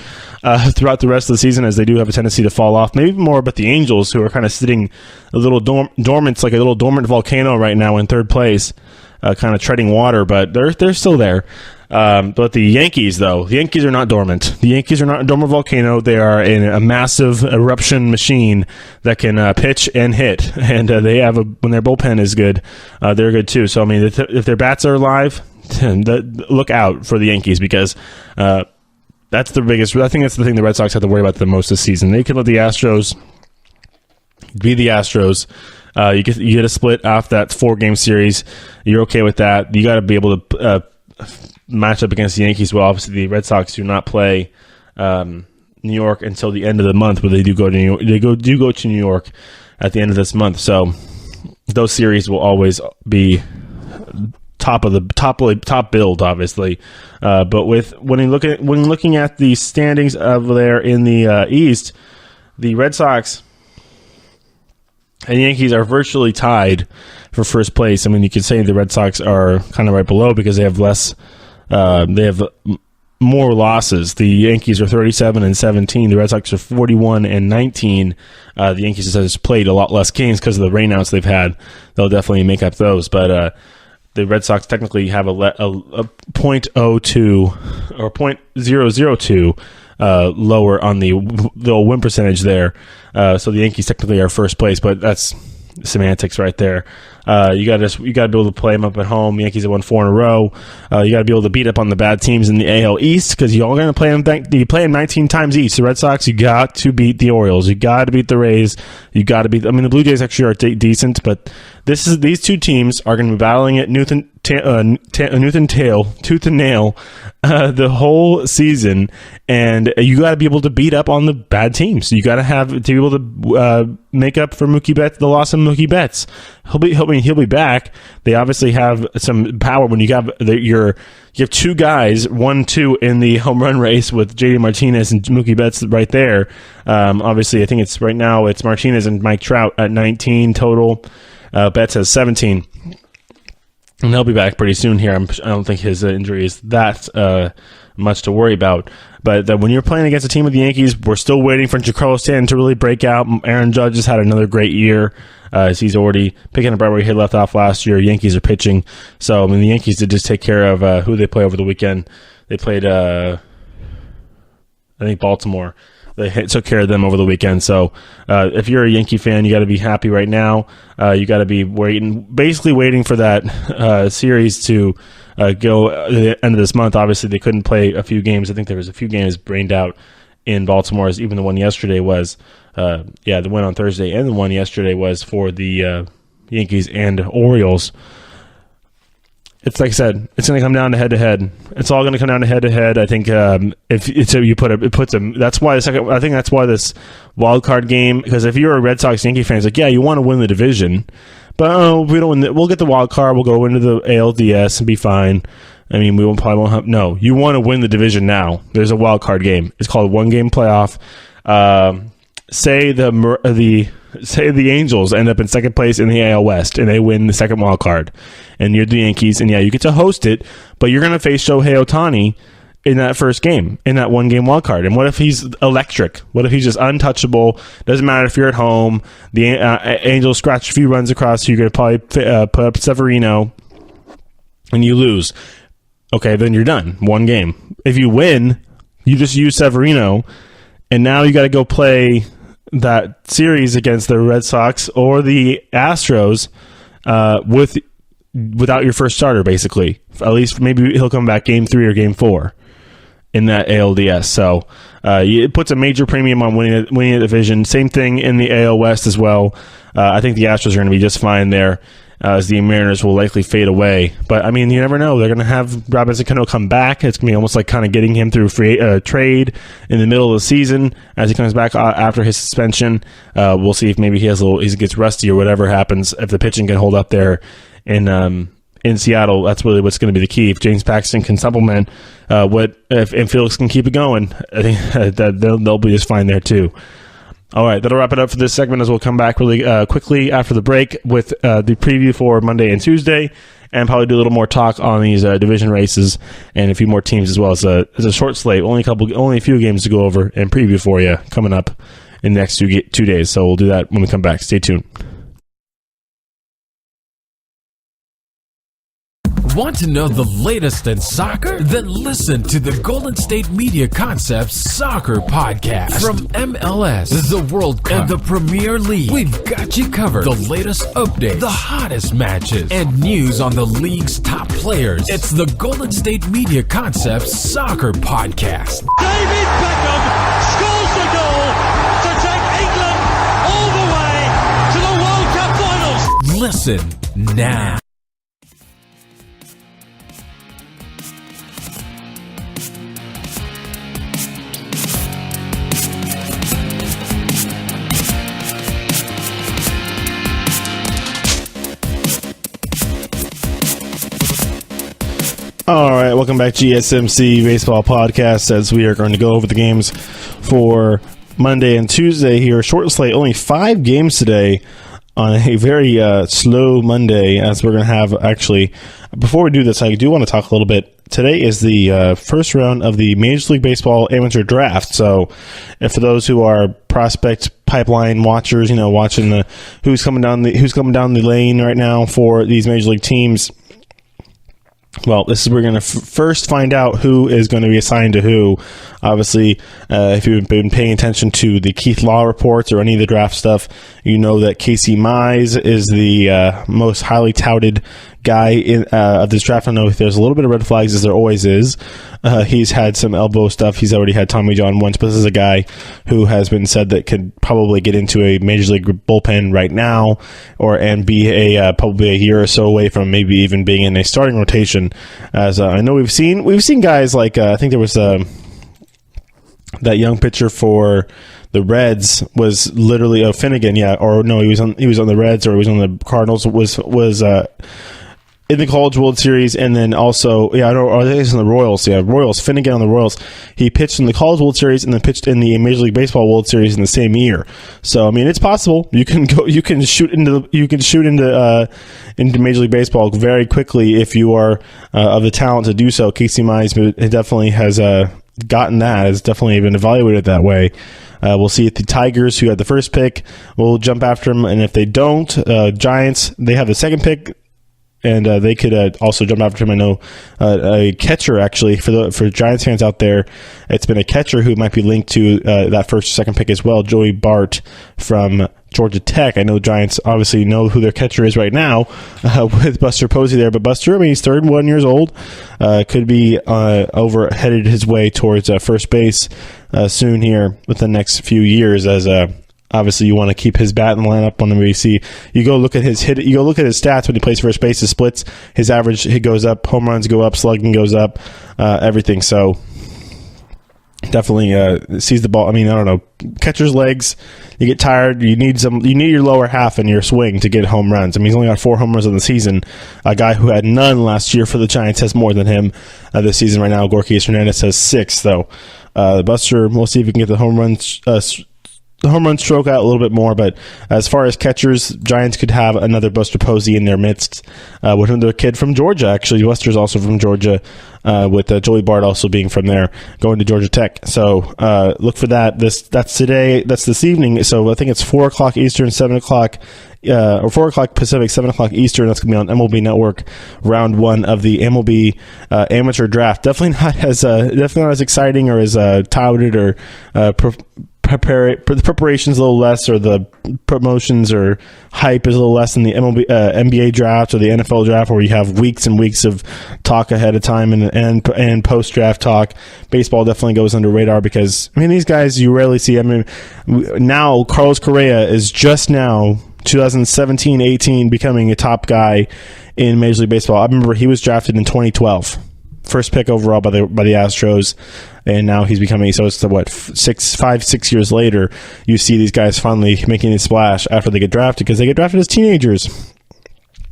throughout the rest of the season, as they do have a tendency to fall off. Maybe more about the Angels, who are kind of sitting a little dormant. It's like a little dormant volcano right now in third place, kind of treading water, but they're still there. But the Yankees, though, the Yankees are not dormant. The Yankees are not a dormant volcano. They are a massive eruption machine that can pitch and hit. And they have when their bullpen is good, they're good too. So, I mean, if their bats are alive, look out for the Yankees, because that's the biggest. I think that's the thing the Red Sox have to worry about the most this season. They can let the Astros be the Astros. You get a split off that 4-game series. You're okay with that. You got to be able to match up against the Yankees. Well, obviously the Red Sox do not play New York until the end of the month, but they do go to New York. They go to New York at the end of this month. So those series will always be top build, obviously. But when looking at the standings over there in the East, the Red Sox and Yankees are virtually tied for first place. I mean, you could say the Red Sox are kind of right below because they have less. They have more losses. The Yankees are 37-17. The Red Sox are 41-19. The Yankees just played a lot less games because of the rainouts they've had. They'll definitely make up those. But the Red Sox technically have a .02 or .002 lower on the win percentage there. So the Yankees technically are first place, but that's semantics right there. You got to be able to play them up at home. The Yankees have won 4 in a row. You got to be able to beat up on the bad teams in the AL East, because you're all going to play them. You play them 19 times each. The Red Sox, you got to beat the Orioles. You got to beat the Rays. You got to beat. I mean, the Blue Jays actually are decent, but these 2 teams are going to be battling it tooth and nail the whole season, and you got to be able to beat up on the bad teams. You got to be able to make up for Mookie Betts, the loss of Mookie Betts. He'll be back. They obviously have some power when you have 2 guys, 1-2 in the home run race with JD Martinez and Mookie Betts right there. Obviously, I think it's right now it's Martinez and Mike Trout at 19 total. Betts has 17. And he'll be back pretty soon here. I don't think his injury is that much to worry about. But when you're playing against a team of the Yankees, we're still waiting for Giancarlo Stanton to really break out. Aaron Judge has had another great year, as he's already picking up right where he had left off last year. Yankees are pitching. So, I mean, the Yankees did just take care of who they play over the weekend. They played, I think, Baltimore. They took care of them over the weekend. So if you're a Yankee fan, you got to be happy right now. You got to be basically waiting for that series to go at the end of this month. Obviously, they couldn't play a few games. I think there was a few games rained out in Baltimore, even the one yesterday was. The win on Thursday and the one yesterday was for the Yankees and Orioles. it's like I said, it's going to come down to head-to-head. It's all going to come down to head-to-head. I think if it's you put it puts them. That's why I think that's why this wild card game. Because if you're a Red Sox Yankee fan, it's like, yeah, you want to win the division, but we don't win. We'll get the wild card. We'll go into the ALDS and be fine. I mean, probably won't have. No, you want to win the division now. There's a wild card game. It's called a 1-game playoff. Say the Angels end up in second place in the AL West and they win the second wild card, and you're the Yankees, and yeah, you get to host it, but you're going to face Shohei Ohtani in that first game, in that 1-game wild card. And what if he's electric? What if he's just untouchable? Doesn't matter if you're at home. The Angels scratch a few runs across, so you're going to probably put up Severino, and you lose. Okay, then you're done. 1 game. If you win, you just use Severino, and now you got to go play that series against the Red Sox or the Astros without your first starter, basically. At least maybe he'll come back game 3 or game 4 in that ALDS. So it puts a major premium on winning the division. Same thing in the AL West as well. I think the Astros are going to be just fine there, as the Mariners will likely fade away. But, I mean, you never know. They're going to have Robinson Cano come back. It's going to be almost like kind of getting him through trade in the middle of the season as he comes back after his suspension. We'll see if maybe he gets rusty or whatever happens. If the pitching can hold up there in Seattle, that's really what's going to be the key. If James Paxton can supplement and Felix can keep it going, I think that they'll be just fine there too. All right, that'll wrap it up for this segment, as we'll come back really quickly after the break with the preview for Monday and Tuesday, and probably do a little more talk on these division races and a few more teams as well. It's a short slate, only a few games to go over and preview for you coming up in the next 2 days. So we'll do that when we come back. Stay tuned. Want to know the latest in soccer? Then listen to the Golden State Media Concepts Soccer Podcast. From MLS, the World Cup, and the Premier League, we've got you covered. The latest updates, the hottest matches, and news on the league's top players. It's the Golden State Media Concepts Soccer Podcast. David Beckham scores the goal to take England all the way to the World Cup finals. Listen now. All right, welcome back to GSMC Baseball Podcast, as we are going to go over the games for Monday and Tuesday here. Short slate, only 5 games today on a very slow Monday, as we're going to have, actually, before we do this, I do want to talk a little bit. Today is the first round of the Major League Baseball Amateur Draft. So, if for those who are prospect pipeline watchers, watching who's coming down the lane right now for these major league teams, well, this is where we're going to first find out who is going to be assigned to who. Obviously, if you've been paying attention to the Keith Law reports or any of the draft stuff, you know that Casey Mize is the most highly touted guy of this draft. I know there's a little bit of red flags, as there always is. He's had some elbow stuff. He's already had Tommy John once, but this is a guy who has been said that could probably get into a major league bullpen right now, and be probably a year or so away from maybe even being in a starting rotation. As I know we've seen guys like I think there was that young pitcher for the Reds was literally Finnegan, yeah, or no, he was on the Reds, or he was on the Cardinals. Was in the College World Series, and then also, I think he's on the Royals. Yeah, Royals. Finnegan on the Royals. He pitched in the College World Series and then pitched in the Major League Baseball World Series in the same year. So, I mean, it's possible. You can shoot into Major League Baseball very quickly if you are of the talent to do so. Casey Mize definitely has gotten that. Has definitely been evaluated that way. We'll see if the Tigers, who had the first pick, will jump after him, and if they don't, Giants, they have the second pick. And they could also jump after him. I know a catcher, actually, for Giants fans out there, it's been a catcher who might be linked to that first or second pick as well, Joey Bart from Georgia Tech. I know Giants obviously know who their catcher is right now with Buster Posey there. But Buster, I mean, he's 31 years old, could be headed his way towards first base soon here within the next few years, as Obviously, you want to keep his bat in the lineup on the WBC. You go look at his stats when he plays first base. His splits, his average hit goes up, home runs go up, slugging goes up, everything. So definitely sees the ball. I mean, I don't know, catcher's legs. You get tired. You need your lower half in your swing to get home runs. I mean, he's only got 4 home runs in the season. A guy who had none last year for the Giants has more than him this season right now. Gorky Hernandez has 6 though. Buster, we'll see if we can get the home run stroke out a little bit more, but as far as catchers, Giants could have another Buster Posey in their midst, with another kid from Georgia. Actually, Buster's also from Georgia, with Joey Bart also being from there, going to Georgia Tech. So look for that. That's today. That's this evening. So I think it's 4 o'clock Eastern, 7 o'clock, or 4 o'clock Pacific, 7 o'clock Eastern. That's going to be on MLB Network. Round 1 of the MLB amateur draft. Definitely not as exciting or as touted or the preparation's a little less, or the promotions or hype is a little less than the NBA draft or the NFL draft, where you have weeks and weeks of talk ahead of time and post draft talk. Baseball definitely goes under radar because, I mean, these guys you rarely see. I mean, now Carlos Correa is just now 2017-18 becoming a top guy in Major League Baseball. I remember he was drafted in 2012. First pick overall by the Astros, and now he's becoming, so it's 5-6 years later, you see these guys finally making a splash after they get drafted, because they get drafted as teenagers.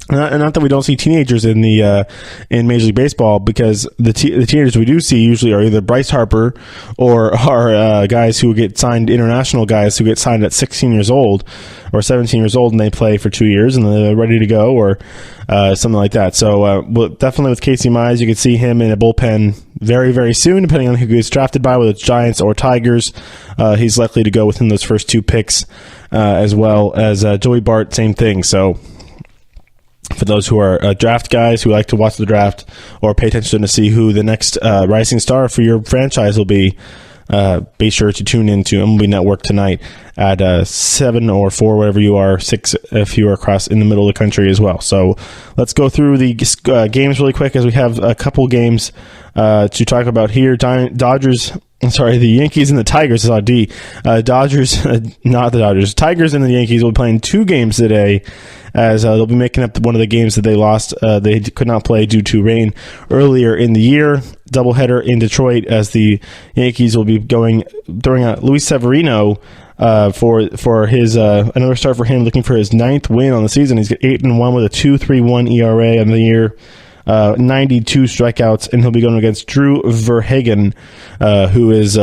Not that we don't see teenagers in Major League Baseball, because the teenagers we do see usually are either Bryce Harper or are guys who get signed, international guys who get signed at 16 years old or 17 years old, and they play for 2 years and they're ready to go, or something like that. So definitely with Casey Mize, you could see him in a bullpen very, very soon, depending on who gets drafted by, whether it's Giants or Tigers. He's likely to go within those first 2 picks, as well as Joey Bart, same thing. So for those who are draft guys who like to watch the draft or pay attention to see who the next rising star for your franchise will be sure to tune into MLB Network tonight at 7 or 4, wherever you are, 6 if you are across in the middle of the country as well. So let's go through the games really quick, as we have a couple games to talk about here. The Yankees and the Tigers is on D. Tigers and the Yankees will be playing 2 games today, as they'll be making up one of the games that they lost. They could not play due to rain earlier in the year. Doubleheader in Detroit, as the Yankees will be throwing out Luis Severino for his another start for him, looking for his 9th win on the season. He's got 8-1 with a 2.31 ERA on the year. 92 strikeouts, and he'll be going against Drew Verhagen, who was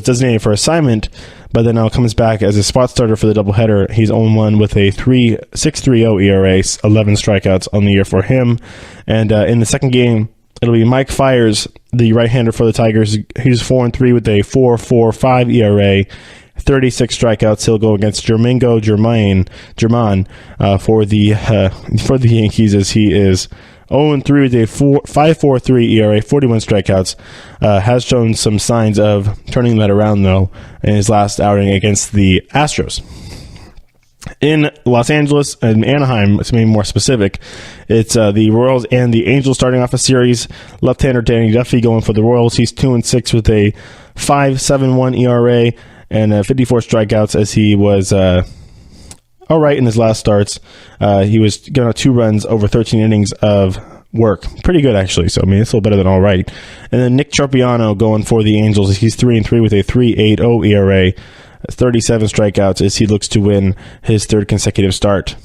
designated for assignment, but then now comes back as a spot starter for the doubleheader. He's 0-1 with a 6.30 ERA, 11 strikeouts on the year for him. And in the second game, it'll be Mike Fiers, the right-hander for the Tigers. He's 4-3 with a 4.45 ERA. 36 strikeouts. He'll go against German for the Yankees, as he is 0-3 with a 5.43 ERA, 41 strikeouts. Has shown some signs of turning that around, though, in his last outing against the Astros. In Los Angeles and Anaheim, to be more specific, it's the Royals and the Angels starting off a series. Left-hander Danny Duffy going for the Royals. He's 2-6 with a 5.71 ERA and 54 strikeouts, as he was all right in his last starts. He was getting out 2 runs over 13 innings of work. Pretty good, actually. So, I mean, it's a little better than all right. And then Nick Tropiano going for the Angels. He's 3-3 with a 3.80 ERA, 37 strikeouts, as he looks to win his 3rd consecutive start.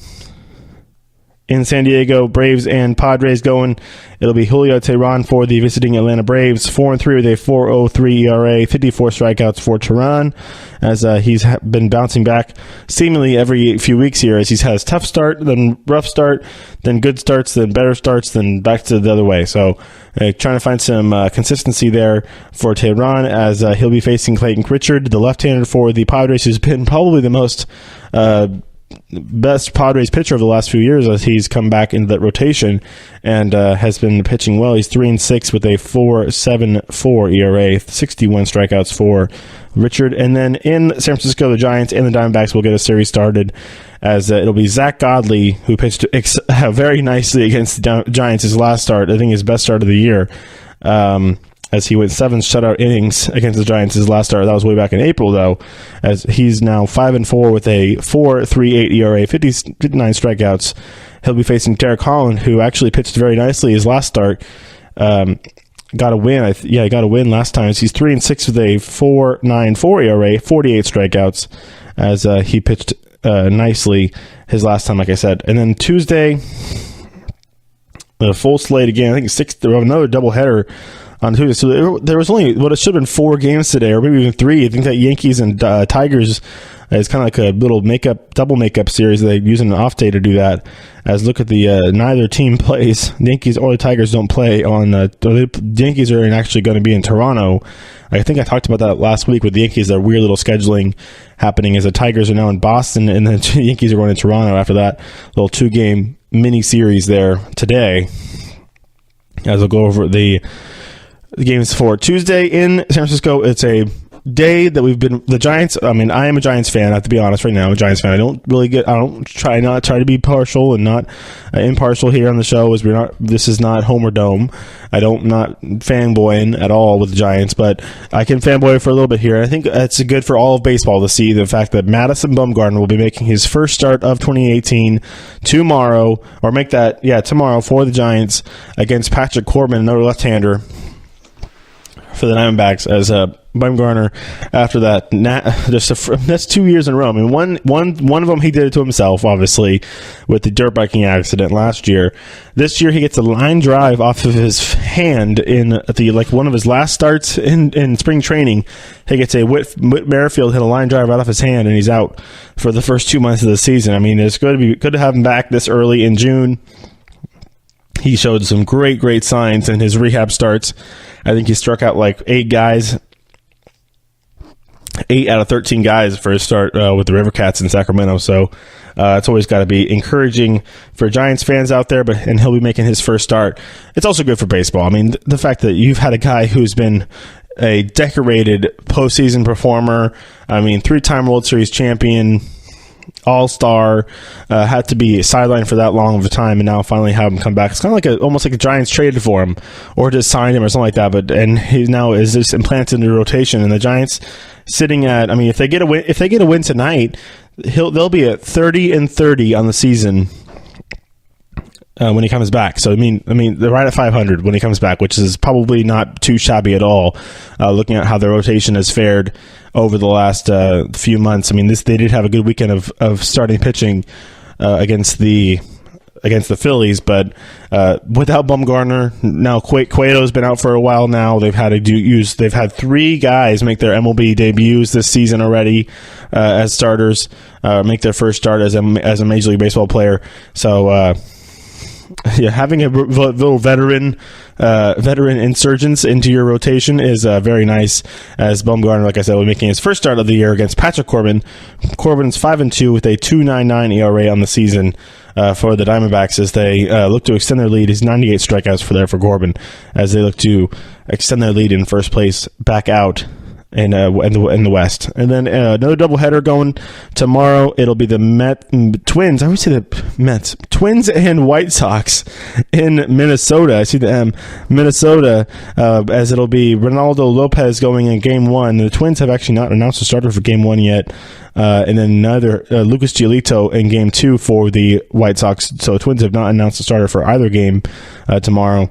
In San Diego, Braves and Padres going. It'll be Julio Teheran for the visiting Atlanta Braves. 4-3 with a 4.03 ERA, 54 strikeouts for Teheran, as he's been bouncing back seemingly every few weeks here, as he's has tough start, then rough start, then good starts, then better starts, then back to the other way. So trying to find some consistency there for Teheran, as he'll be facing Clayton Pritchard, the left-hander for the Padres, who's been probably the most best Padres pitcher of the last few years, as he's come back into that rotation and has been pitching well. He's 3-6 with a 4.74 ERA, 61 strikeouts for Richard. And then in San Francisco, the Giants and the Diamondbacks will get a series started, as it'll be Zach Godley, who pitched very nicely against the Giants his last start, I think his best start of the year, as he went 7 shutout innings against the Giants his last start. That was way back in April, though, as he's now 5-4 with a 4.38 ERA, 59 strikeouts. He'll be facing Derek Holland, who actually pitched very nicely his last start. Got a win. He got a win last time. He's 3-6 with a 4.94 ERA, 48 strikeouts, as he pitched nicely his last time, like I said. And then Tuesday, the full slate again. I think another doubleheader on Tuesday. So there was only what it should have been 4 games today, or maybe even 3. I think that Yankees and Tigers is kind of like a little double makeup series. They use an off day to do that. As look at the neither team plays. The Yankees or the Tigers don't play on. The Yankees are actually going to be in Toronto. I think I talked about that last week with the Yankees. Their weird little scheduling happening as the Tigers are now in Boston and the Yankees are going to Toronto after that little 2-game mini series there today. As we'll go over the games for Tuesday in San Francisco. It's a day that we've been the Giants. I mean, I am a Giants fan. I have to be honest right now. I'm a Giants fan. I don't try to be partial and not impartial here on the show. As this is not Homer Dome. not fanboying at all with the Giants, but I can fanboy for a little bit here. I think it's good for all of baseball to see the fact that Madison Bumgarner will be making his first start of 2018 tomorrow for the Giants against Patrick Corbin, another left-hander for the Diamondbacks, as Bumgarner, after that, that's 2 years in a row. I mean, one of them he did it to himself, obviously, with the dirt biking accident last year. This year he gets a line drive off of his hand in one of his last starts in spring training. He gets a Whit Merrifield hit a line drive right off his hand, and he's out for the first 2 months of the season. I mean, it's good to have him back this early in June. He showed some great signs in his rehab starts. I think he struck out like 8 guys. 8 out of 13 guys for his start with the River Cats in Sacramento. So it's always got to be encouraging for Giants fans out there, and he'll be making his first start. It's also good for baseball. I mean, the fact that you've had a guy who's been a decorated postseason performer, I mean, 3-time World Series champion, all-star, had to be sidelined for that long of a time, and now finally have him come back. It's kind of like almost like the Giants traded for him or just signed him or something like that. And he now is just implanted in the rotation, and the Giants sitting at, I mean, if they get a win tonight, they'll be at 30-30 on the season when he comes back. So I mean, they're right at 500 when he comes back, which is probably not too shabby at all. Looking at how the rotation has fared over the last few months, I mean, they did have a good weekend of starting pitching against the Phillies, but without Bumgarner, now Cueto's been out for a while now. They've had 3 guys make their MLB debuts this season already as starters, make their first start as a Major League Baseball player. So having a little veteran insurgents into your rotation is very nice, as Bumgarner, like I said, will be making his first start of the year against Patrick Corbin. Corbin's 5-2 with a 2.99 ERA on the season for the Diamondbacks, as they look to extend their lead. He's 98 strikeouts for Corbin, as they look to extend their lead in first place back out in the West. And then another doubleheader going tomorrow. It'll be the Twins. I always say the Mets. Twins and White Sox in Minnesota. I see the M. Minnesota, as it'll be Ronaldo Lopez going in Game 1. The Twins have actually not announced a starter for Game 1 yet. And then neither Lucas Giolito in Game 2 for the White Sox. So the Twins have not announced a starter for either game tomorrow.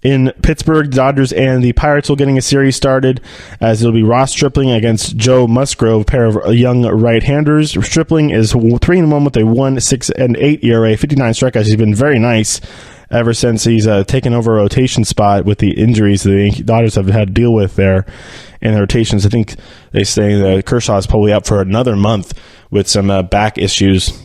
In Pittsburgh, the Dodgers and the Pirates will getting a series started, as it'll be Ross Stripling against Joe Musgrove, a pair of young right-handers. Stripling is 3-1 with a 1.6-8 ERA, 59 strikeouts. He's been very nice ever since he's taken over a rotation spot with the injuries the Dodgers have had to deal with there in the rotations. I think they say that Kershaw is probably out for another month with some back issues.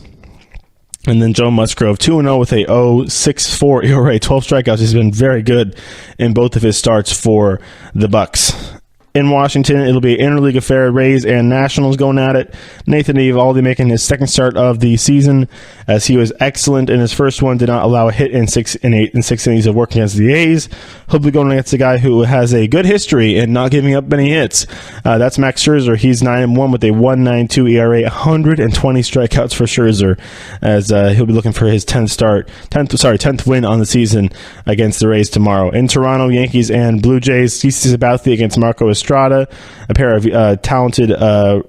And then Joe Musgrove, 2-0 with a 0.64 ERA, 12 strikeouts. He's been very good in both of his starts for the Bucks. in Washington, it'll be an interleague affair. Rays and Nationals going at it. Nathan Eovaldi making his second start of the season, as he was excellent in his first one. Did not allow a hit in 6 innings of work against the A's. He'll be going against a guy who has a good history in not giving up many hits. That's Max Scherzer. He's 9-1 with a 1.92 ERA, 120 strikeouts for Scherzer, as he'll be looking for his 10th win on the season against the Rays tomorrow. In Toronto, Yankees and Blue Jays, CC Sabathia against Marco Estrada, a pair of talented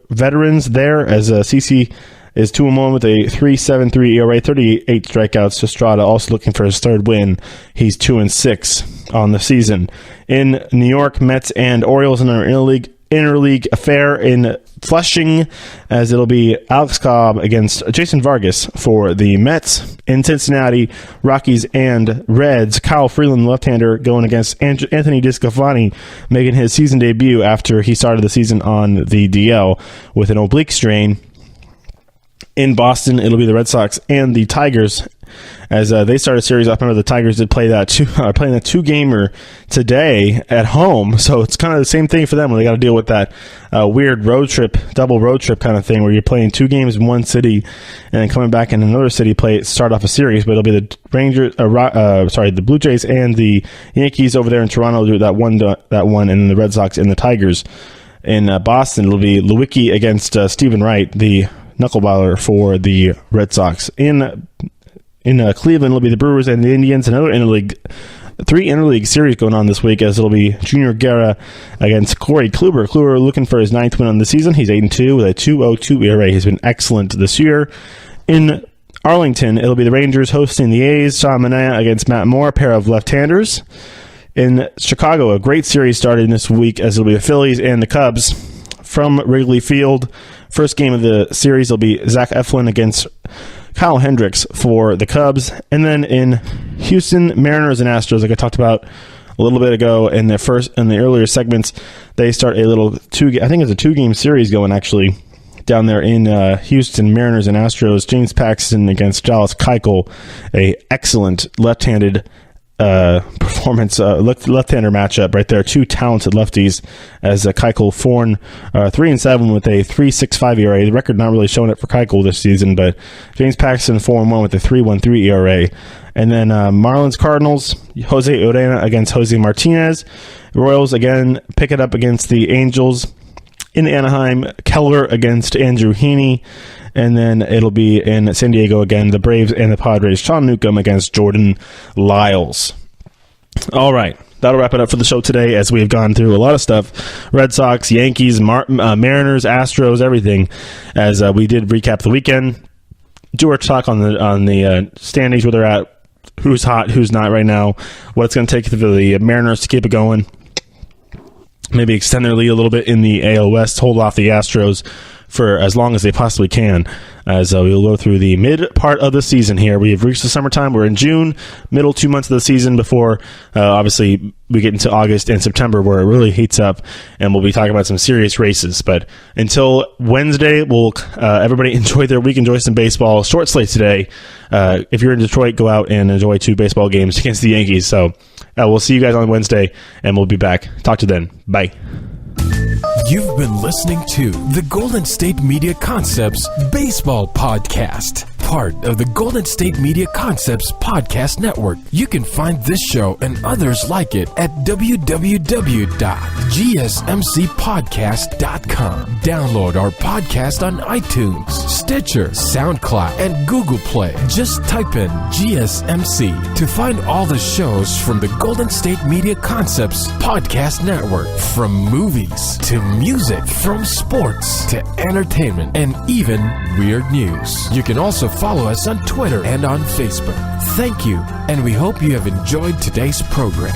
veterans there, as CC is 2-1 with a 3.73 ERA, 38 strikeouts. Estrada also looking for his third win. He's 2-6 on the season. In New York, Mets and Orioles in our interleague affair in Flushing, as it'll be Alex Cobb against Jason Vargas for the Mets. In Cincinnati, Rockies and Reds, Kyle Freeland, left-hander, going against Anthony DeSclafani, making his season debut after he started the season on the DL with an oblique strain. In Boston, it'll be the Red Sox and the Tigers, as they start a series up. Remember, the Tigers did play that playing that 2-gamer today at home, so it's kind of the same thing for them when they got to deal with that weird double road trip kind of thing, where you're playing 2 games in one city and then coming back in another city start off a series. But it'll be the the Blue Jays and the Yankees over there in Toronto do that one, and then the Red Sox and the Tigers. In Boston, it'll be Lewicki against Stephen Wright, the knuckleballer for the Red Sox. In Cleveland, it'll be the Brewers and the Indians. Another three interleague series going on this week, as it'll be Junior Guerra against Corey Kluber. Kluber looking for his 9th win on the season. He's 8-2 with a 2.02 ERA. He's been excellent this year. In Arlington, it'll be the Rangers hosting the A's. Sean Manaea against Matt Moore, a pair of left-handers. In Chicago, a great series started this week, as it'll be the Phillies and the Cubs from Wrigley Field. First game of the series will be Zach Eflin against Kyle Hendricks for the Cubs. And then in Houston, Mariners and Astros, like I talked about a little bit ago in the earlier segments, they start a little I think it's a 2-game series going actually down there in Houston. Mariners and Astros. James Paxton against Dallas Keuchel, a excellent left-handed performance, left-hander matchup right there. 2 talented lefties, as Keuchel 3-7 with a 3.65 ERA. The record not really showing it for Keuchel this season, but James Paxton 4-1 with a 3.13 ERA. And then Marlins Cardinals, Jose Urena against Jose Martinez. Royals again pick it up against the Angels. In Anaheim, Keller against Andrew Heaney. And then it'll be in San Diego again, the Braves and the Padres. Sean Newcomb against Jordan Lyles. All right, that'll wrap it up for the show today, as we have gone through a lot of stuff. Red Sox, Yankees, Mariners, Astros, everything, as we did recap the weekend. Do our talk on the standings, where they're at, who's hot, who's not right now, what it's going to take for the Mariners to keep it going. Maybe extend their lead a little bit in the AL West, hold off the Astros for as long as they possibly can, as we'll go through the mid part of the season here. We have reached the summertime. We're in June, middle 2 months of the season before, obviously, we get into August and September, where it really heats up, and we'll be talking about some serious races. But until Wednesday, everybody enjoy their week, enjoy some baseball. Short slate today. If you're in Detroit, go out and enjoy 2 baseball games against the Yankees. So we'll see you guys on Wednesday, and we'll be back. Talk to you then. Bye. You've been listening to the Golden State Media Concepts Baseball Podcast, part of the Golden State Media Concepts Podcast Network. You can find this show and others like it at www.gsmcpodcast.com. Download our podcast on iTunes, Stitcher, SoundCloud, and Google Play. Just type in GSMC to find all the shows from the Golden State Media Concepts Podcast Network, from movies to music, from sports to entertainment, and even weird news. You can also follow us on Twitter and on Facebook. Thank you, and we hope you have enjoyed today's program.